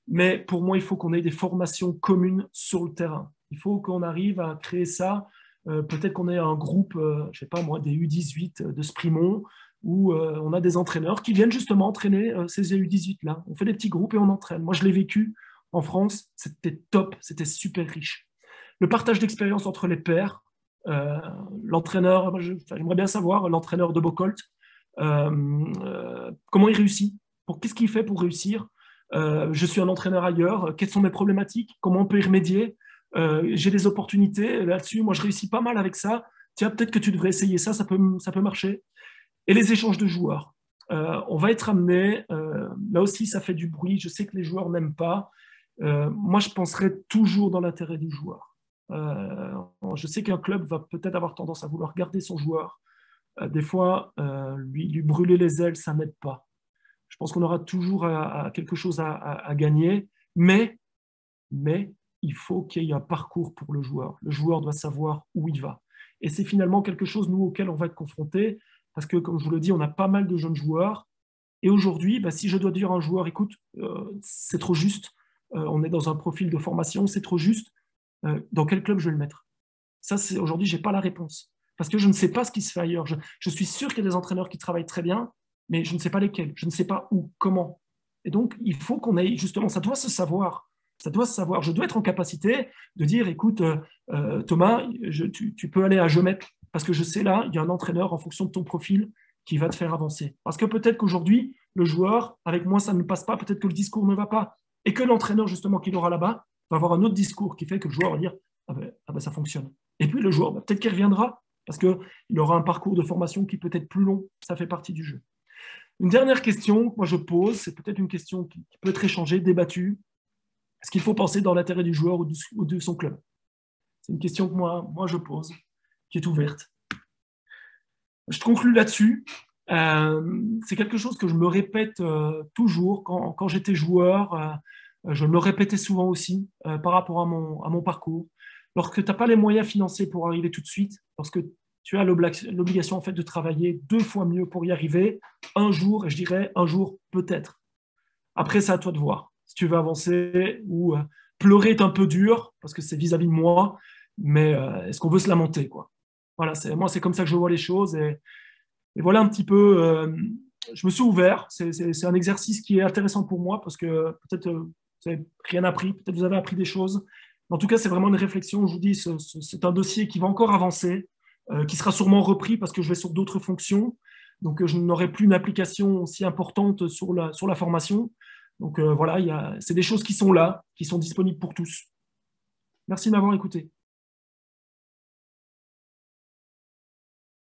mais pour moi, il faut qu'on ait des formations communes sur le terrain. Il faut qu'on arrive à créer ça. Peut-être qu'on ait un groupe, je ne sais pas moi, des U18 de Sprimont, où on a des entraîneurs qui viennent justement entraîner ces U18-là. On fait des petits groupes et on entraîne. Moi, je l'ai vécu en France. C'était top, c'était super riche. Le partage d'expérience entre les pairs. L'entraîneur, j'aimerais bien savoir, l'entraîneur de Bocholt, comment il réussit, qu'est-ce qu'il fait pour réussir. Je suis un entraîneur ailleurs, quelles sont mes problématiques, comment on peut y remédier. j'ai des opportunités là-dessus, moi je réussis pas mal avec ça, tiens, peut-être que tu devrais essayer ça, ça peut marcher. Et les échanges de joueurs. On va être amené, là aussi ça fait du bruit, je sais que les joueurs n'aiment pas. Moi je penserais toujours dans l'intérêt du joueur. Je sais qu'un club va peut-être avoir tendance à vouloir garder son joueur. Des fois, lui brûler les ailes, ça n'aide pas. Je pense qu'on aura toujours quelque chose à gagner, mais il faut qu'il y ait un parcours pour le joueur. Le joueur doit savoir où il va. Et c'est finalement quelque chose, nous, auquel on va être confrontés, parce que, comme je vous le dis, on a pas mal de jeunes joueurs. Et aujourd'hui, si je dois dire à un joueur, écoute, c'est trop juste, on est dans un profil de formation, c'est trop juste, dans quel club je vais le mettre? Ça, aujourd'hui, je n'ai pas la réponse. Parce que je ne sais pas ce qui se fait ailleurs. Je suis sûr qu'il y a des entraîneurs qui travaillent très bien, mais je ne sais pas lesquels, je ne sais pas où, comment. Et donc, il faut qu'on ait, justement, ça doit se savoir. Ça doit se savoir. Je dois être en capacité de dire, écoute, Thomas, tu peux aller à Geomet, parce que je sais là, il y a un entraîneur en fonction de ton profil qui va te faire avancer. Parce que peut-être qu'aujourd'hui, le joueur, avec moi, ça ne passe pas, peut-être que le discours ne va pas, et que l'entraîneur, justement, qu'il aura là-bas, va avoir un autre discours qui fait que le joueur va dire, ah ben, ça fonctionne. Et puis le joueur, peut-être qu'il reviendra, parce qu'il aura un parcours de formation qui peut être plus long, ça fait partie du jeu. Une dernière question que moi je pose, c'est peut-être une question qui peut être échangée, débattue. Est-ce qu'il faut penser dans l'intérêt du joueur ou de son club? C'est une question que moi je pose, qui est ouverte. Je conclue là-dessus. C'est quelque chose que je me répète toujours. Quand j'étais joueur, je me le répétais souvent aussi par rapport à mon parcours. Lorsque tu n'as pas les moyens financiers pour arriver tout de suite, lorsque tu as l'obligation en fait de travailler 2 fois mieux pour y arriver, un jour, et je dirais un jour peut-être. Après, c'est à toi de voir. Si tu veux avancer ou pleurer est un peu dur, parce que c'est vis-à-vis de moi, mais est-ce qu'on veut se lamenter, quoi? Voilà, moi, c'est comme ça que je vois les choses. Et voilà un petit peu, je me suis ouvert. C'est un exercice qui est intéressant pour moi, parce que peut-être vous n'avez rien appris, peut-être vous avez appris des choses. En tout cas, c'est vraiment une réflexion. Je vous dis, c'est un dossier qui va encore avancer, qui sera sûrement repris parce que je vais sur d'autres fonctions. Donc, je n'aurai plus une application aussi importante sur la formation. Donc, voilà, c'est des choses qui sont là, qui sont disponibles pour tous. Merci de m'avoir écouté.